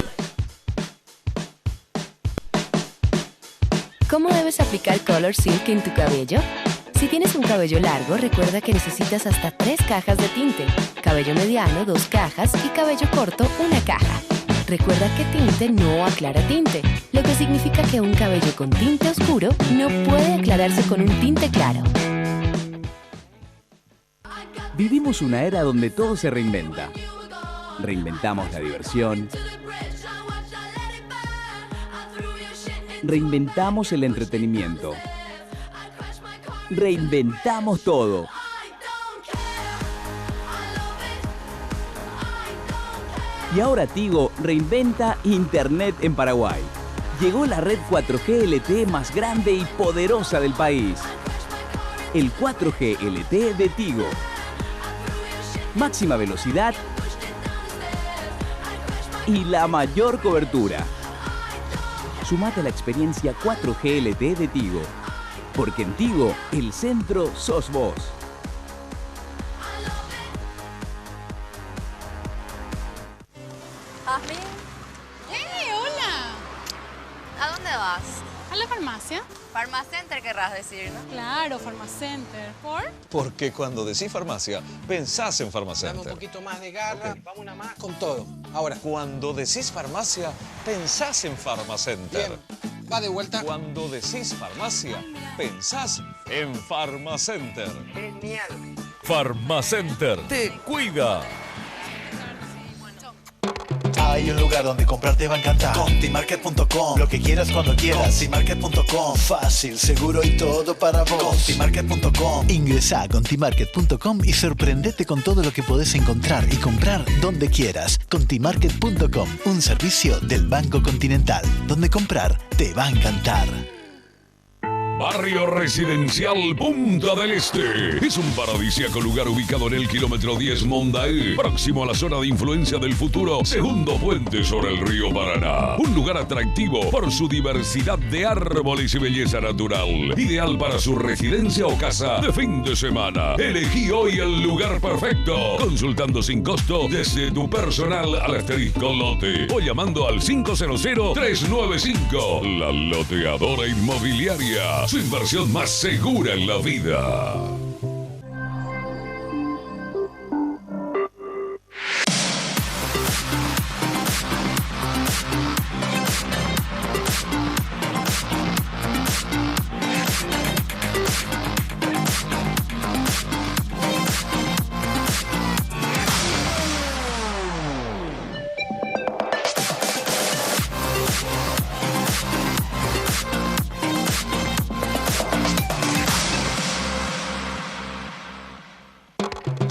¿Cómo debes aplicar Color Silk en tu cabello? Si tienes un cabello largo, recuerda que necesitas hasta 3 cajas de tinte. Cabello mediano, 2 cajas y cabello corto, 1 caja. Recuerda que tinte no aclara tinte, lo que significa que un cabello con tinte oscuro no puede aclararse con un tinte claro. Vivimos una era donde todo se reinventa. Reinventamos la diversión. Reinventamos el entretenimiento. Reinventamos todo. Y ahora Tigo reinventa Internet en Paraguay. Llegó la red 4G LTE más grande y poderosa del país. El 4G LTE de Tigo. Máxima velocidad y la mayor cobertura. Sumate a la experiencia 4G LTE de Tigo. Porque en Tigo, el centro sos vos. ¿Jasmine? ¡Hey, hola! ¿A dónde vas? ¿A la farmacia? Pharmacenter querrás decir, ¿no? Claro, Pharmacenter. ¿Por? Porque cuando decís farmacia, pensás en Dame Pharmacenter. un poquito más de garra, vamos una más con todo. Ahora. Cuando decís farmacia, pensás en Pharmacenter. Bien, va de vuelta. Cuando decís farmacia, pensás en Pharmacenter. Genial. Pharmacenter te cuida. Hay un lugar donde comprar te va a encantar. Contimarket.com, lo que quieras cuando quieras. Contimarket.com, fácil, seguro y todo para vos. Contimarket.com. Ingresa a Contimarket.com y sorprendete con todo lo que podés encontrar y comprar donde quieras. Contimarket.com, un servicio del Banco Continental, donde comprar te va a encantar. Barrio Residencial Punta del Este. Es un paradisíaco lugar ubicado en el kilómetro 10 Mondaé, próximo a la zona de influencia del futuro, segundo puente sobre el río Paraná. Un lugar atractivo por su diversidad de árboles y belleza natural. Ideal para su residencia o casa de fin de semana. Elegí hoy el lugar perfecto, consultando sin costo desde tu personal al asterisco lote o llamando al 500-395. La Loteadora Inmobiliaria. Su inversión más segura en la vida.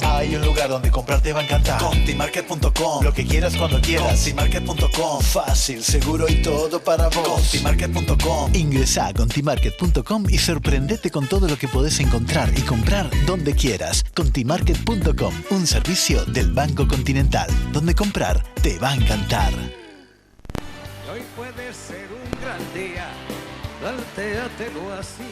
Hay un lugar donde comprar te va a encantar. Contimarket.com, lo que quieras cuando quieras. Contimarket.com, fácil, seguro y todo para vos. Contimarket.com. Ingresa a Contimarket.com y sorprendete con todo lo que podés encontrar y comprar donde quieras. Contimarket.com, un servicio del Banco Continental, donde comprar te va a encantar. Hoy puede ser un gran día, plantéatelo así.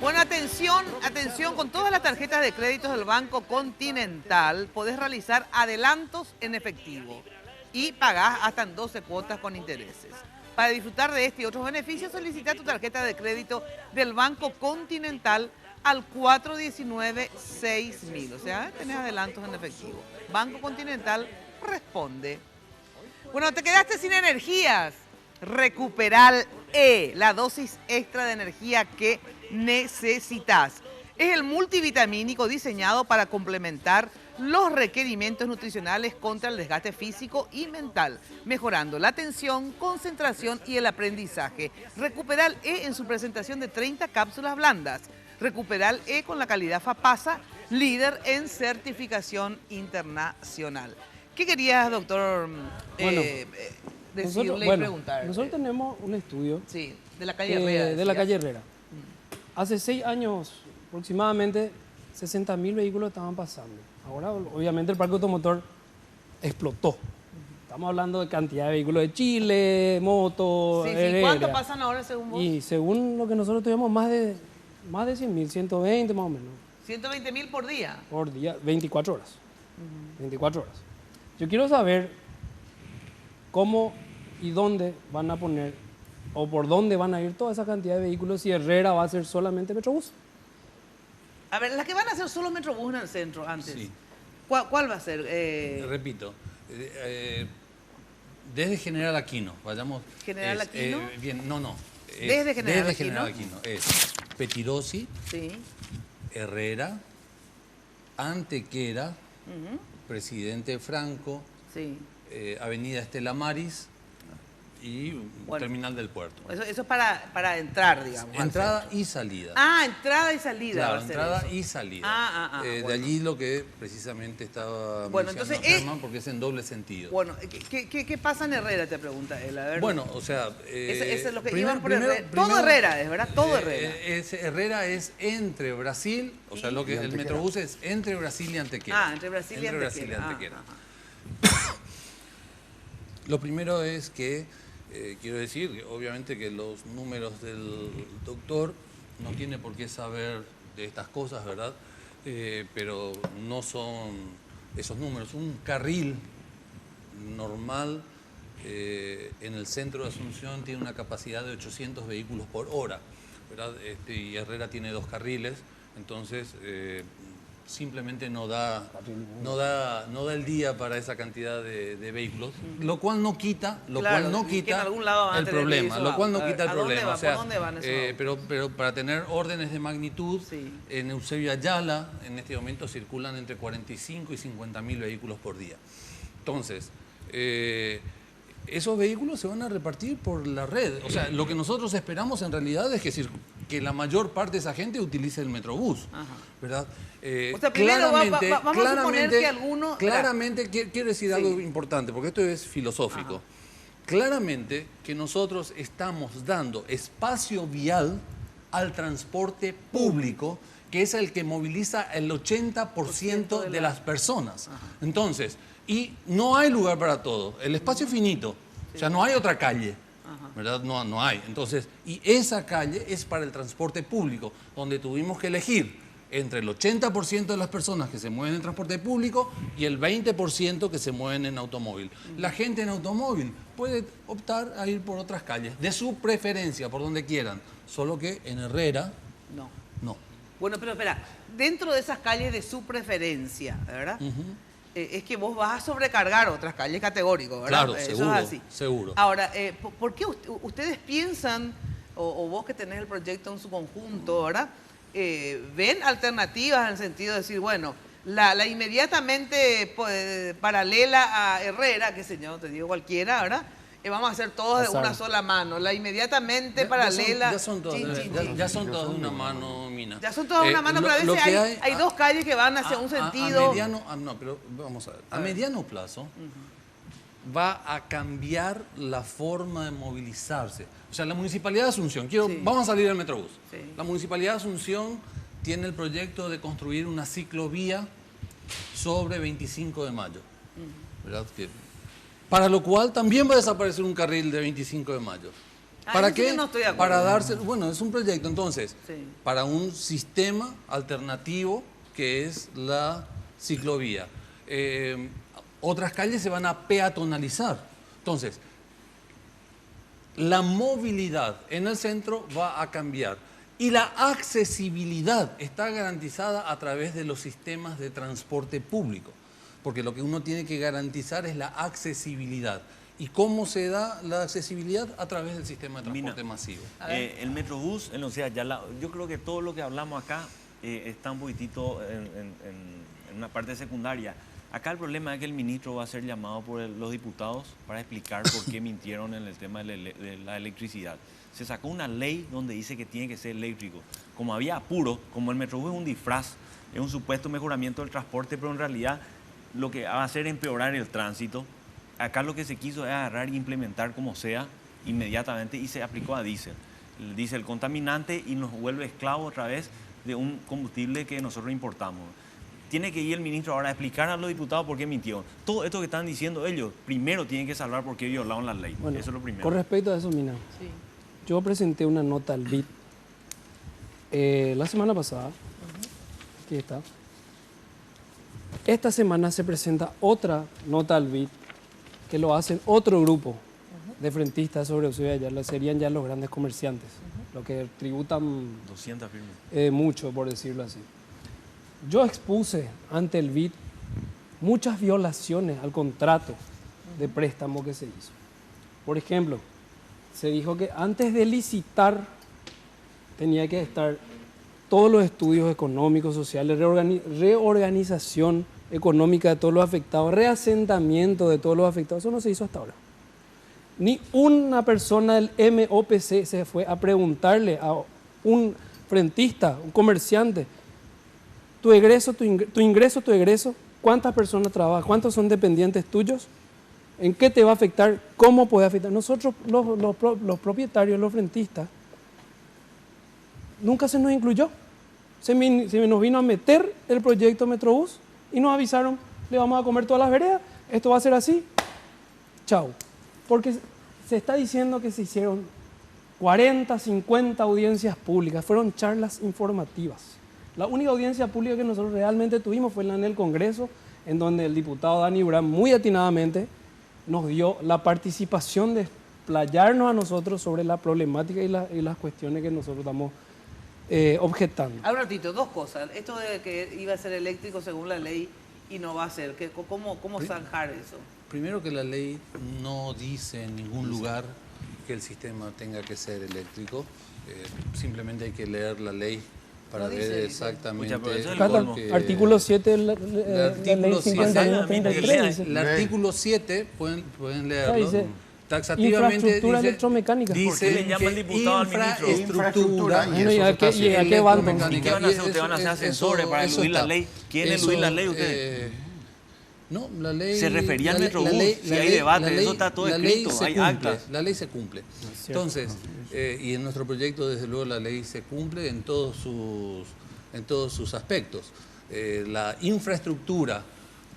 Bueno, atención, atención, con todas las tarjetas de créditos del Banco Continental podés realizar adelantos en efectivo y pagás hasta en 12 cuotas con intereses. Para disfrutar de este y otros beneficios, solicita tu tarjeta de crédito del Banco Continental al 419-6000. O sea, tenés adelantos en efectivo. Banco Continental responde. Bueno, te quedaste sin energías. Recuperal E, la dosis extra de energía que necesitas. Es el multivitamínico diseñado para complementar los requerimientos nutricionales contra el desgaste físico y mental, mejorando la atención, concentración y el aprendizaje. Recuperal E en su presentación de 30 cápsulas blandas. Recuperal E con la calidad FAPASA, líder en certificación internacional. ¿Qué querías, doctor, decirle y preguntar? Nosotros tenemos un estudio de la calle Herrera. Calle Herrera. Hace 6 años aproximadamente 60.000 vehículos estaban pasando. Ahora obviamente el parque automotor explotó. Estamos hablando de cantidad de vehículos de Chile, motos. ¿Cuánto pasan ahora según vos? Y según lo que nosotros tuvimos más de 100.000, 120 más o menos. 120.000 por día. Por día, 24 horas. 24 horas. Yo quiero saber cómo y dónde van a poner o por dónde van a ir toda esa cantidad de vehículos, si Herrera va a ser solamente Metrobús. A ver, las que van a ser solo Metrobús en el centro antes. Sí. ¿Cuál va a ser? Repito, desde General Aquino, vayamos... ¿General Aquino? Bien, no. Desde General Aquino es Petirosi, Herrera, Antequera, Presidente Franco, Avenida Estela Maris y Terminal del Puerto. Eso es para entrar, digamos. Entrada y salida. Entrada y salida. Claro, entrada y salida. De allí lo que precisamente estaba mencionando Germán, porque es en doble sentido. Bueno, ¿qué pasa en Herrera, te pregunta él? A ver. Bueno, o sea... eso es lo que iban por Herrera. Todo Herrera es, ¿verdad? Todo Herrera. Herrera es entre Brasil, o sea, lo que el Metrobús es entre Brasil y Antequera. Entre Brasil y Antequera. Lo primero es que quiero decir, obviamente, que los números del doctor no tiene por qué saber de estas cosas, ¿verdad? Pero no son esos números. Un carril normal en el centro de Asunción tiene una capacidad de 800 vehículos por hora, ¿verdad? Y Herrera tiene 2 carriles, entonces... simplemente no da el día para esa cantidad de vehículos, lo cual no quita el problema, o sea, pero para tener órdenes de magnitud, en Eusebio Ayala en este momento circulan entre 45 y 50.000 vehículos por día. Entonces, esos vehículos se van a repartir por la red. O sea, lo que nosotros esperamos en realidad es que la mayor parte de esa gente utilice el Metrobús, ¿verdad? O sea, primero vamos a suponer que alguno... Claramente, quiero decir algo importante, porque esto es filosófico. Claramente que nosotros estamos dando espacio vial al transporte público, que es el que moviliza el 80% de las personas. Entonces, y no hay lugar para todo. El espacio es finito. O sea, no hay otra calle. ¿Verdad? No hay. Entonces, y esa calle es para el transporte público, donde tuvimos que elegir entre el 80% de las personas que se mueven en transporte público y el 20% que se mueven en automóvil. La gente en automóvil puede optar a ir por otras calles, de su preferencia, por donde quieran. Solo que en Herrera, no. Bueno, pero espera, dentro de esas calles de su preferencia, ¿verdad? Es que vos vas a sobrecargar otras calles, categórico, ¿verdad? Claro, seguro, es así. Seguro. Ahora, ¿por qué ustedes piensan, o vos que tenés el proyecto en su conjunto, ¿verdad? ¿Ven alternativas en el sentido de decir, bueno, la inmediatamente paralela a Herrera, qué sé yo, te digo cualquiera, ¿verdad? Vamos a hacer todos de una sola mano. La inmediatamente paralela... Ya son todos de una mano, Mina. Ya son todos de una mano, pero a veces hay dos calles que van hacia un sentido... pero vamos a ver. A mediano plazo va a cambiar la forma de movilizarse. O sea, la Municipalidad de Asunción... Vamos a salir del Metrobús. La Municipalidad de Asunción tiene el proyecto de construir una ciclovía sobre 25 de mayo. ¿Verdad? Para lo cual también va a desaparecer un carril de 25 de mayo. ¿Para qué? No estoy de acuerdo. Para darse, bueno, es un proyecto entonces, para un sistema alternativo que es la ciclovía. Otras calles se van a peatonalizar. Entonces, la movilidad en el centro va a cambiar y la accesibilidad está garantizada a través de los sistemas de transporte público. Porque lo que uno tiene que garantizar es la accesibilidad. ¿Y cómo se da la accesibilidad? A través del sistema de transporte masivo. El Metrobús, yo creo que todo lo que hablamos acá está un poquitito en una parte secundaria. Acá el problema es que el ministro va a ser llamado por los diputados para explicar por qué mintieron en el tema de la electricidad. Se sacó una ley donde dice que tiene que ser eléctrico. Como había apuro, como el Metrobús es un disfraz, es un supuesto mejoramiento del transporte, pero en realidad lo que va a hacer es empeorar el tránsito. Acá lo que se quiso es agarrar e implementar como sea inmediatamente y se aplicó a diésel. El diésel contaminante y nos vuelve esclavos otra vez de un combustible que nosotros importamos. Tiene que ir el ministro ahora a explicar a los diputados por qué mintió. Todo esto que están diciendo ellos, primero tienen que salvar por qué violaron la ley. Bueno, eso es lo primero. Con respecto a eso, Mina, yo presenté una nota al BID la semana pasada. Aquí está. Esta semana se presenta otra nota al BID que lo hacen otro grupo de frentistas sobre Eusebio Ayala, serían ya los grandes comerciantes, los que tributan 200 firmas. Mucho, por decirlo así. Yo expuse ante el BID muchas violaciones al contrato de préstamo que se hizo. Por ejemplo, se dijo que antes de licitar tenía que estar todos los estudios económicos, sociales, reorganización económica de todos los afectados, reasentamiento de todos los afectados. Eso no se hizo hasta ahora. Ni una persona del MOPC se fue a preguntarle a un frentista, un comerciante, tu egreso, cuántas personas trabajan, cuántos son dependientes tuyos, en qué te va a afectar, cómo puede afectar. Nosotros, los propietarios, los frentistas, nunca se nos incluyó. Se nos vino a meter el proyecto Metrobús y nos avisaron, le vamos a comer todas las veredas, esto va a ser así, chao. Porque se está diciendo que se hicieron 40, 50 audiencias públicas, fueron charlas informativas. La única audiencia pública que nosotros realmente tuvimos fue en el Congreso, en donde el diputado Dani Urán muy atinadamente nos dio la participación de explayarnos a nosotros sobre la problemática y las cuestiones que nosotros estamos objetando. A un ratito, dos cosas. Esto de que iba a ser eléctrico según la ley y no va a ser. ¿Cómo zanjar eso? Primero que la ley no dice en ningún lugar que el sistema tenga que ser eléctrico. Simplemente hay que leer la ley para ver exactamente. Artículo 7 de la ley 5133. El artículo 7, pueden leerlo, taxativamente infraestructura dice, electromecánica. ¿Por qué le llama el diputado al ministro? Infraestructura. ¿Y a qué van? ¿Y qué van a hacer? ¿Ustedes van a hacer ascensores para eludir la ley? ¿Quieren eludir la ley ustedes? No, la ley... Se refería al Metrobús, si hay debate, eso está todo escrito, hay actas. La ley se cumple. Entonces, y en nuestro proyecto, desde luego, la ley se cumple en todos sus aspectos. La infraestructura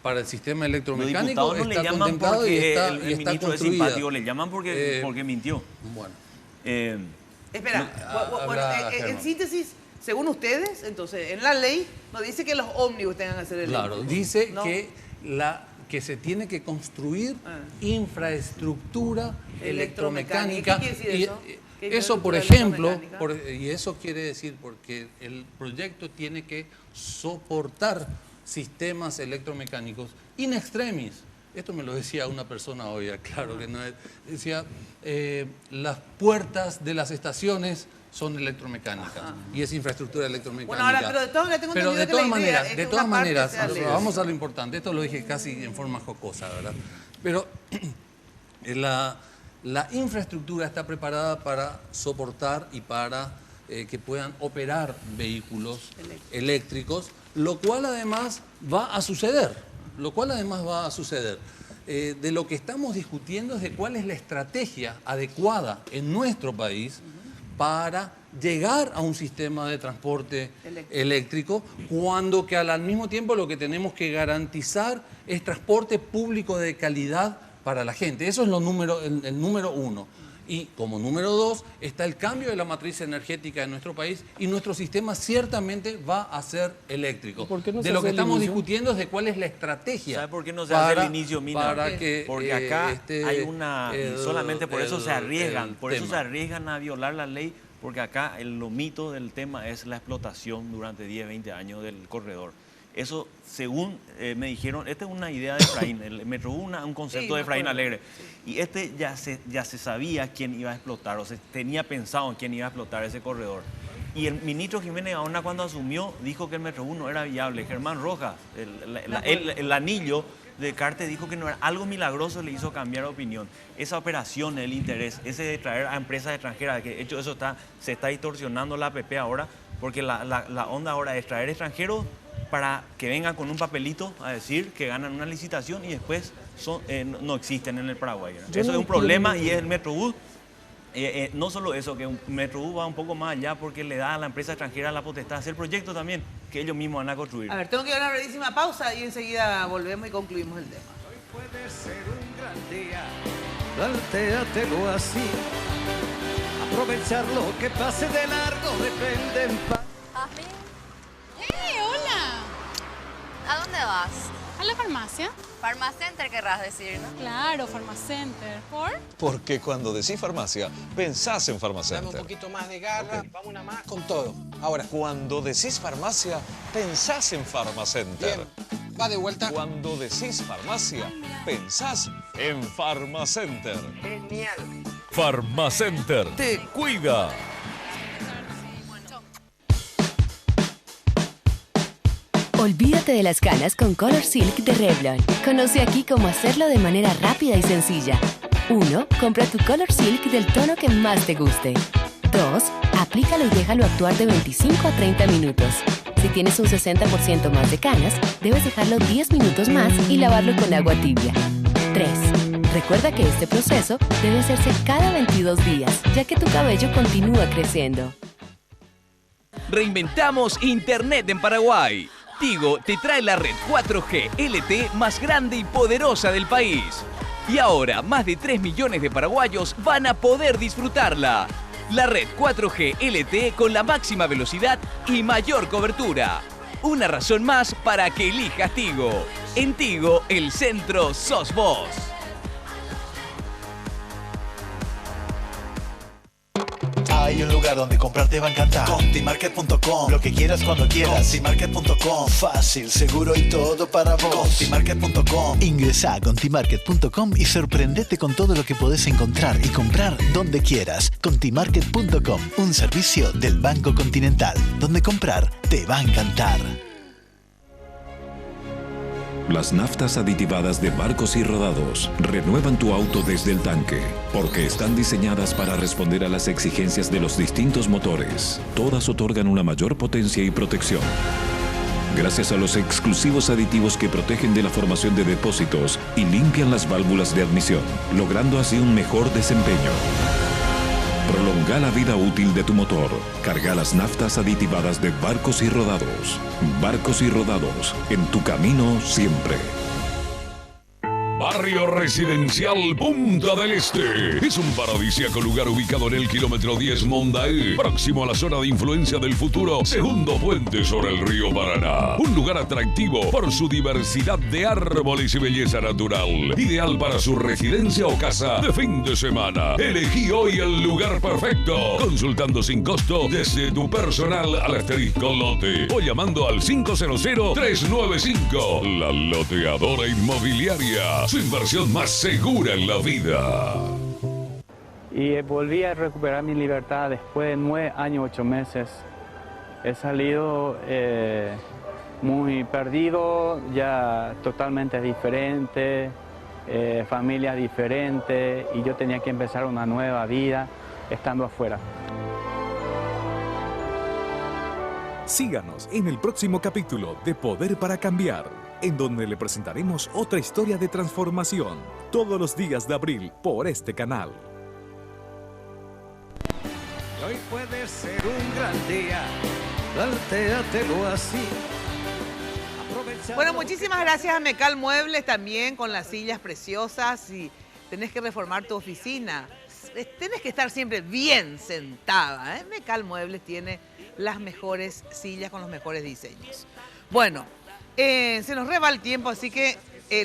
para el sistema electromecánico no está le llaman contemplado porque y está el ministro es construida. simpático, le llaman porque mintió. Bueno. Espera, en síntesis, según ustedes, entonces, en la ley no dice que los ómnibus tengan que hacer el Claro, dice que se tiene que construir infraestructura electromecánica. ¿Qué quiere decir eso? Eso, por ejemplo, y eso quiere decir porque el proyecto tiene que soportar sistemas electromecánicos in extremis. Esto me lo decía una persona hoy, claro que no es. Decía, las puertas de las estaciones son electromecánicas y es infraestructura electromecánica. Bueno, ahora, pero de todas maneras, vamos a lo importante. Esto lo dije casi en forma jocosa, ¿verdad? Pero la infraestructura está preparada para soportar y para que puedan operar vehículos eléctricos, lo cual además va a suceder. De lo que estamos discutiendo es de cuál es la estrategia adecuada en nuestro país para llegar a un sistema de transporte eléctrico, cuando que al mismo tiempo lo que tenemos que garantizar es transporte público de calidad para la gente. Eso es el número uno. Y como número dos está el cambio de la matriz energética de nuestro país, y nuestro sistema ciertamente va a ser eléctrico. De lo que estamos discutiendo es de cuál es la estrategia. ¿Sabe por qué no se hace el inicio, Mina? Porque acá hay solamente por eso se arriesgan. Por eso se arriesgan a violar la ley, porque acá lo mito del tema es la explotación durante 10, 20 años del corredor. Eso, según me dijeron, esta es una idea de Efraín, el Metrobús un concepto de Efraín Alegre. Y ya se sabía quién iba a explotar, o se tenía pensado en quién iba a explotar ese corredor. Y el ministro Jiménez Gaona, cuando asumió, dijo que el Metrobús no era viable. Germán Rojas, el anillo de Carte, dijo que no era algo milagroso, le hizo cambiar de opinión. Esa operación, el interés, ese de traer a empresas extranjeras, que de hecho eso se está distorsionando la APP ahora, porque la onda ahora es traer extranjeros para que vengan con un papelito a decir que ganan una licitación y después no existen en el Paraguay. Eso es un problema, y es el Metrobús. No solo eso, que un Metrobús va un poco más allá porque le da a la empresa extranjera la potestad de hacer proyectos también que ellos mismos van a construir. A ver, tengo que dar una brevísima pausa y enseguida volvemos y concluimos el tema. Hoy puede ser un gran día, plantéatelo así. Aprovechar lo que pase de largo depende en paz. Hola. ¿A dónde vas? ¿A la farmacia? Farmacenter querrás decir, ¿no? Claro, Farmacenter. ¿Por? Porque cuando decís farmacia, pensás en Farmacenter. Dame un poquito más de garra, vamos una más con todo. Ahora. Cuando decís farmacia, pensás en Farmacenter. Bien, va de vuelta. Cuando decís farmacia, pensás en Farmacenter. Genial. Farmacenter te cuida. Olvídate de las canas con Color Silk de Revlon. Conoce aquí cómo hacerlo de manera rápida y sencilla. 1. Compra tu Color Silk del tono que más te guste. 2. Aplícalo y déjalo actuar de 25 a 30 minutos. Si tienes un 60% más de canas, debes dejarlo 10 minutos más y lavarlo con agua tibia. 3. Recuerda que este proceso debe hacerse cada 22 días, ya que tu cabello continúa creciendo. Reinventamos Internet en Paraguay. Tigo te trae la red 4G LTE más grande y poderosa del país. Y ahora, más de 3 millones de paraguayos van a poder disfrutarla. La red 4G LTE con la máxima velocidad y mayor cobertura. Una razón más para que elijas Tigo. En Tigo, el centro sos vos. Hay un lugar donde comprar te va a encantar. Contimarket.com, lo que quieras cuando quieras. Contimarket.com, fácil, seguro y todo para vos. Contimarket.com. Ingresa a Contimarket.com y sorprendete con todo lo que podés encontrar y comprar donde quieras. Contimarket.com, un servicio del Banco Continental, donde comprar te va a encantar. Las naftas aditivadas de Barcos y Rodados renuevan tu auto desde el tanque, porque están diseñadas para responder a las exigencias de los distintos motores. Todas otorgan una mayor potencia y protección. Gracias a los exclusivos aditivos que protegen de la formación de depósitos y limpian las válvulas de admisión, logrando así un mejor desempeño. Prolonga la vida útil de tu motor. Carga las naftas aditivadas de Barcos y Rodados. Barcos y Rodados, en tu camino siempre. Barrio Residencial Punta del Este. Es un paradisíaco lugar ubicado en el kilómetro 10 Mondaé, próximo a la zona de influencia del futuro, segundo puente sobre el río Paraná. Un lugar atractivo por su diversidad de árboles y belleza natural. Ideal para su residencia o casa de fin de semana. Elegí hoy el lugar perfecto, consultando sin costo desde tu personal al asterisco lote o llamando al 500-395. La Loteadora Inmobiliaria. Su inversión más segura en la vida. Y volví a recuperar mi libertad después de 9 años, 8 meses. He salido muy perdido, ya totalmente diferente, familia diferente, y yo tenía que empezar una nueva vida estando afuera. Síganos en el próximo capítulo de Poder para Cambiar, en donde le presentaremos otra historia de transformación, todos los días de abril por este canal. Hoy puede ser un gran día, plantéatelo así. Bueno, muchísimas gracias a Mecal Muebles también con las sillas preciosas. Y tenés que reformar tu oficina, tenés que estar siempre bien sentada, ¿eh? Mecal Muebles tiene las mejores sillas con los mejores diseños. Bueno, se nos reba el tiempo, así que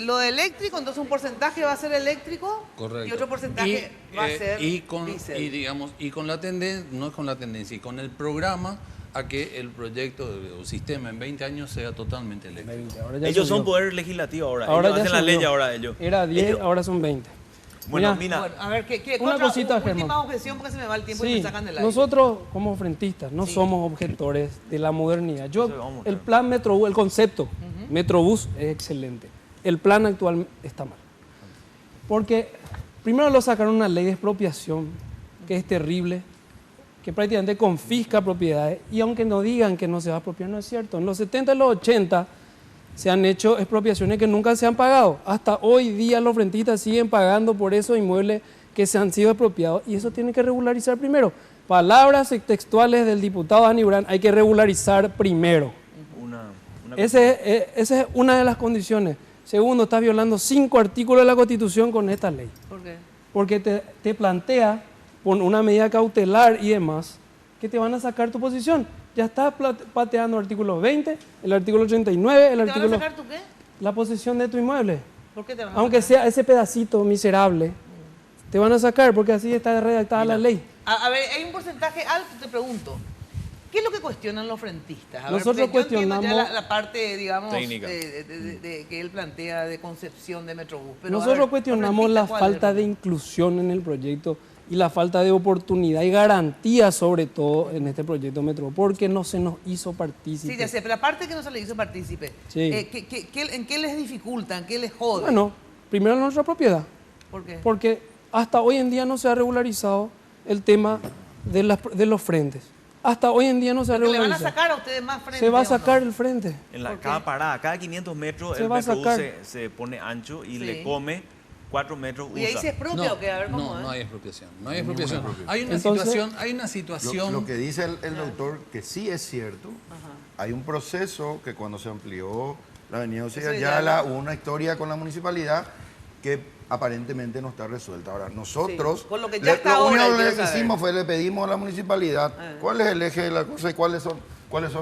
lo de eléctrico, entonces un porcentaje va a ser eléctrico. Correcto. Y otro porcentaje va a ser diésel. Y con la tendencia, no es con la tendencia, y con el programa a que el proyecto o sistema en 20 años sea totalmente eléctrico. Ellos son poder legislativo ahora. Ellos hacen la ley ahora ellos. Era 10, ahora son 20. Bueno, mira. Bueno, a ver, una cosita, Germán. Última objeción porque se me va el tiempo y me sacan del aire. Nosotros como frentistas no somos objetores de la modernidad. El plan Metrobús, el concepto Metrobús es excelente. El plan actual está mal. Porque primero lo sacaron una ley de expropiación que es terrible, que prácticamente confisca propiedades, y aunque no digan que no se va a expropiar, no es cierto. En los 70 y los 80 se han hecho expropiaciones que nunca se han pagado. Hasta hoy día los frentistas siguen pagando por esos inmuebles que se han sido expropiados, y eso tiene que regularizar primero. Palabras textuales del diputado Dani Urán, hay que regularizar primero. Esa es una de las condiciones. Segundo, estás violando 5 artículos de la Constitución con esta ley. ¿Por qué? Porque te plantea, con una medida cautelar y demás, que te van a sacar tu posición. Ya estás pateando el artículo 20, el artículo 39, el artículo... ¿Te van a sacar tu qué? La posesión de tu inmueble. ¿Por qué te van a Aunque sea ese pedacito miserable, te van a sacar porque así está redactada la ley. A ver, hay un porcentaje alto, te pregunto. ¿Qué es lo que cuestionan los frentistas? Nosotros cuestionamos ya la parte, digamos, técnica que él plantea de concepción de Metrobús. Pero nosotros cuestionamos la falta de inclusión en el proyecto y la falta de oportunidad y garantía, sobre todo en este proyecto Metrobús, porque no se nos hizo partícipe. Sí, ya sé, pero aparte que no se le hizo partícipe, sí. ¿En qué les dificulta? ¿En qué les jode? Bueno, primero nuestra propiedad. ¿Por qué? Porque hasta hoy en día no se ha regularizado el tema de los frentes. Hasta hoy en día no se ha regularizado. ¿Le van a sacar a ustedes más frente? Se va a sacar el frente. En cada parada, cada 500 metros se el va Metrobús a se pone ancho y le come 4 metros. ¿Y ahí se expropia o qué? A ver cómo no hay expropiación. No hay expropiación. No. Hay una situación... Lo que dice el doctor, que sí es cierto, hay un proceso que cuando se amplió la avenida José Yala, hubo una historia con la municipalidad que aparentemente no está resuelta. Ahora, nosotros, con lo que ya está ahora, lo único que hicimos fue le pedimos a la municipalidad cuál es el eje de la cosa y cuáles son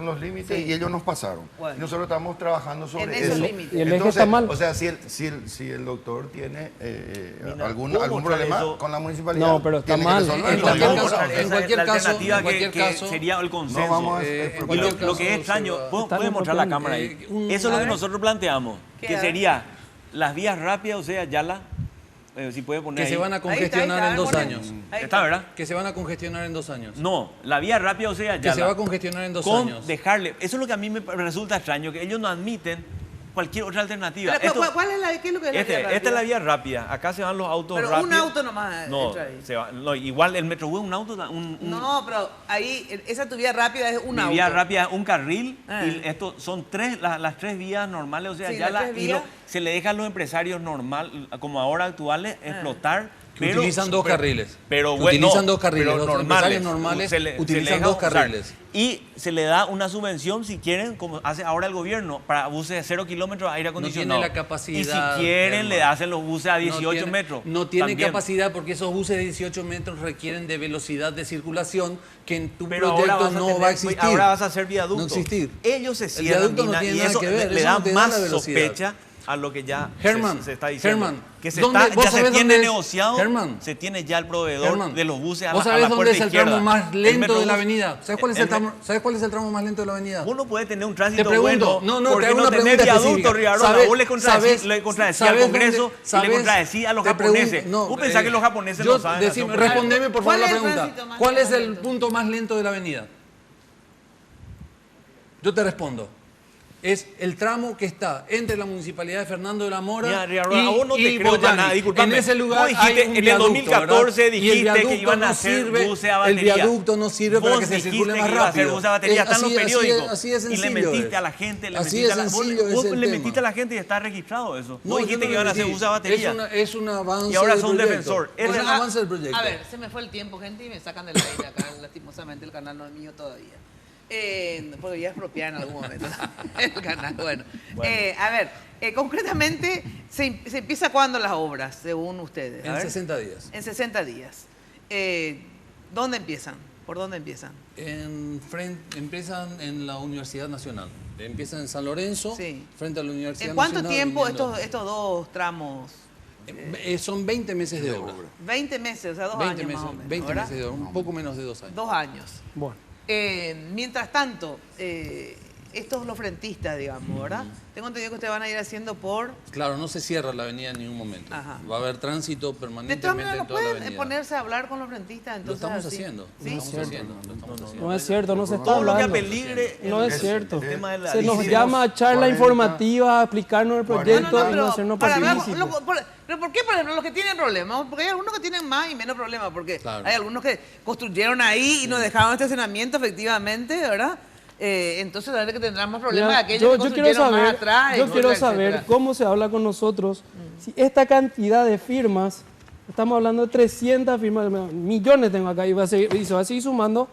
los límites, y ellos nos pasaron. Bueno. Y nosotros estamos trabajando sobre eso. Y el eje está mal. O sea, si el doctor tiene algún problema con la municipalidad, no, pero está mal. En cualquier caso, sería el consenso. Lo que es extraño, pueden mostrar la cámara ahí. Eso es lo que nosotros planteamos, que sería las vías rápidas, o sea, Yala, si puede poner que ahí. se van a congestionar en 2 años. Está, ¿verdad? Que se van a congestionar en 2 años. No, la vía rápida, o sea, Yala. Que se va a congestionar en 2 años. Dejarle, eso es lo que a mí me resulta extraño, que ellos no admiten cualquier otra alternativa. Pero, ¿cuál es la, qué es lo que es la vía rápida? Esta es la vía rápida. Acá se van los autos pero rápidos. Un auto nomás entra ahí. No, igual el Metrobús es un auto. No, pero ahí, esa tu vía rápida es un auto. Mi vía rápida es un carril y esto son las 3 vías normales. O sea, sí, se le deja a los empresarios normal, como ahora actuales, explotar. Pero, utilizan dos carriles. Pero bueno, utilizan dos carriles. Los normales utilizan dos carriles. Y se le da una subvención, si quieren, como hace ahora el gobierno, para buses de 0 kilómetros, aire acondicionado. No tiene la capacidad. Y si quieren, le hacen los buses a 18 metros. No tiene capacidad porque esos buses de 18 metros requieren de velocidad de circulación que en tu proyecto no va a existir. Ahora vas a hacer viaducto. No existir. Ellos se cierran y eso le da más sospecha a lo que ya se está diciendo. Que ya se tiene negociado, se tiene ya el proveedor de los buses a la puerta izquierda. ¿Vos sabés dónde es el tramo más lento de la avenida? ¿Sabés cuál es el tramo más lento de la avenida? Uno puede tener un tránsito bueno, porque no tener viaducto, Rivarola. Vos le contradecís al Congreso y le contradecís a los japoneses. Vos pensás que los japoneses no saben. Respondeme por favor la pregunta. ¿Cuál es el punto más lento de la avenida? Yo te respondo. Es el tramo que está entre la municipalidad de Fernando de la Mora y vos no te creo para nada, disculpame. En ese lugar dijiste, hay un en el 2014 dijiste que iban a no hacer sirve, buses a batería. El viaducto no sirve para que se circule más rápido. Hacer buses a batería, están los periódicos. Así de sencillo. Y le mentiste a la gente, vos le mentiste a la gente y está registrado eso. Vos dijiste que iban a hacer buses a batería. Es un avance. Y ahora son defensor. Es un avance del proyecto. A ver, se me fue el tiempo, gente, y me sacan del aire acá. Lastimosamente el canal no es mío todavía. Podría expropiar en algún momento el canal. Bueno. A ver, concretamente, ¿se empieza cuándo las obras, según ustedes? En 60 días. En 60 días. ¿Dónde empiezan? ¿Por dónde empiezan? Empiezan en la Universidad Nacional. Empiezan en San Lorenzo, frente a la Universidad Nacional. ¿En cuánto tiempo estos dos tramos? Son 20 meses de obra. 20 meses, o sea, 2 años más o menos. 20 meses de obra, un poco menos de 2 años. 2 años. Bueno. Mientras tanto, estos los frentistas, digamos, ¿verdad? Tengo entendido que ustedes van a ir haciendo por... Claro, no se cierra la avenida en ningún momento. Ajá. Va a haber tránsito permanentemente en toda la avenida. ¿Pueden ponerse a hablar con los frentistas? Entonces, lo estamos haciendo. ¿Sí? No es cierto, no se está hablando. Todo lo que apeligre no es cierto. Se nos llama a charla informativa, a explicarnos el proyecto y no hacernos partícipes. ¿Pero por qué, por ejemplo, los que tienen problemas? Porque hay algunos que tienen más y menos problemas, porque hay algunos que construyeron ahí y nos dejaron estacionamiento, efectivamente, ¿verdad? Entonces, la verdad que tendrán más problemas aquellos que construyeron más atrás. Yo quiero saber cómo se habla con nosotros. Si esta cantidad de firmas, estamos hablando de 300 firmas, millones tengo acá, y se va a seguir sumando,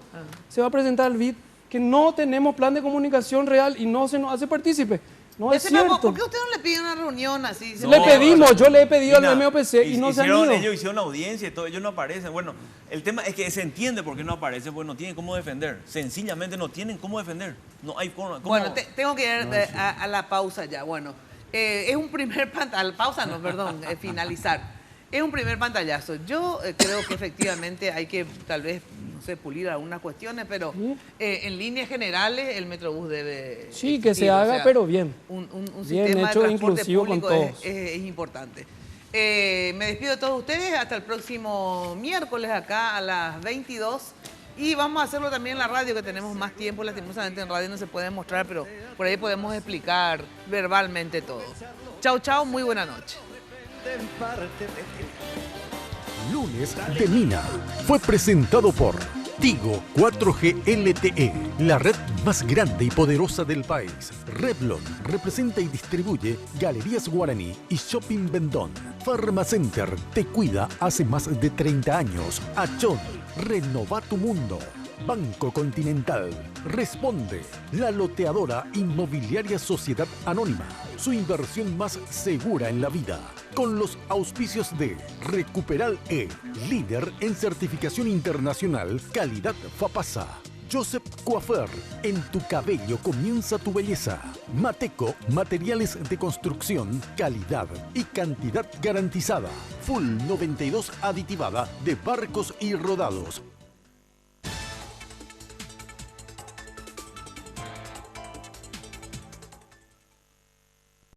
se va a presentar el BID que no tenemos plan de comunicación real y no se nos hace partícipe. No es cierto. ¿Por qué usted no le pide una reunión así? Le pedimos, yo le he pedido al MOPC y no se han ido. Ellos hicieron audiencia y todo, ellos no aparecen. Bueno, el tema es que se entiende por qué no aparecen, porque no tienen cómo defender. Sencillamente no tienen cómo defender. No hay cómo. Bueno, tengo que ir a la pausa ya. Bueno, es un primer finalizar. Es un primer pantallazo. Yo creo que efectivamente hay que tal vez, no sé, pulir algunas cuestiones, pero en líneas generales el Metrobús debe existir, que se haga, pero bien. Un bien sistema hecho, de transporte inclusivo público con todos. Es importante. Me despido de todos ustedes hasta el próximo miércoles acá a las 22. Y vamos a hacerlo también en la radio, que tenemos más tiempo. Lastimosamente en radio no se puede mostrar, pero por ahí podemos explicar verbalmente todo. Chau, chau, muy buena noche. Lunes de Mina fue presentado por Tigo 4G LTE, la red más grande y poderosa del país. Revlon representa y distribuye Galerías Guaraní y Shopping Vendón. Pharmacenter te cuida hace más de 30 años. Achón, renova tu mundo. Banco Continental. Responde. La loteadora inmobiliaria Sociedad Anónima. Su inversión más segura en la vida. Con los auspicios de Recuperal E, líder en certificación internacional, calidad FAPASA. Joseph Coiffeur, en tu cabello comienza tu belleza. Mateco, materiales de construcción, calidad y cantidad garantizada. Full 92 aditivada de barcos y rodados.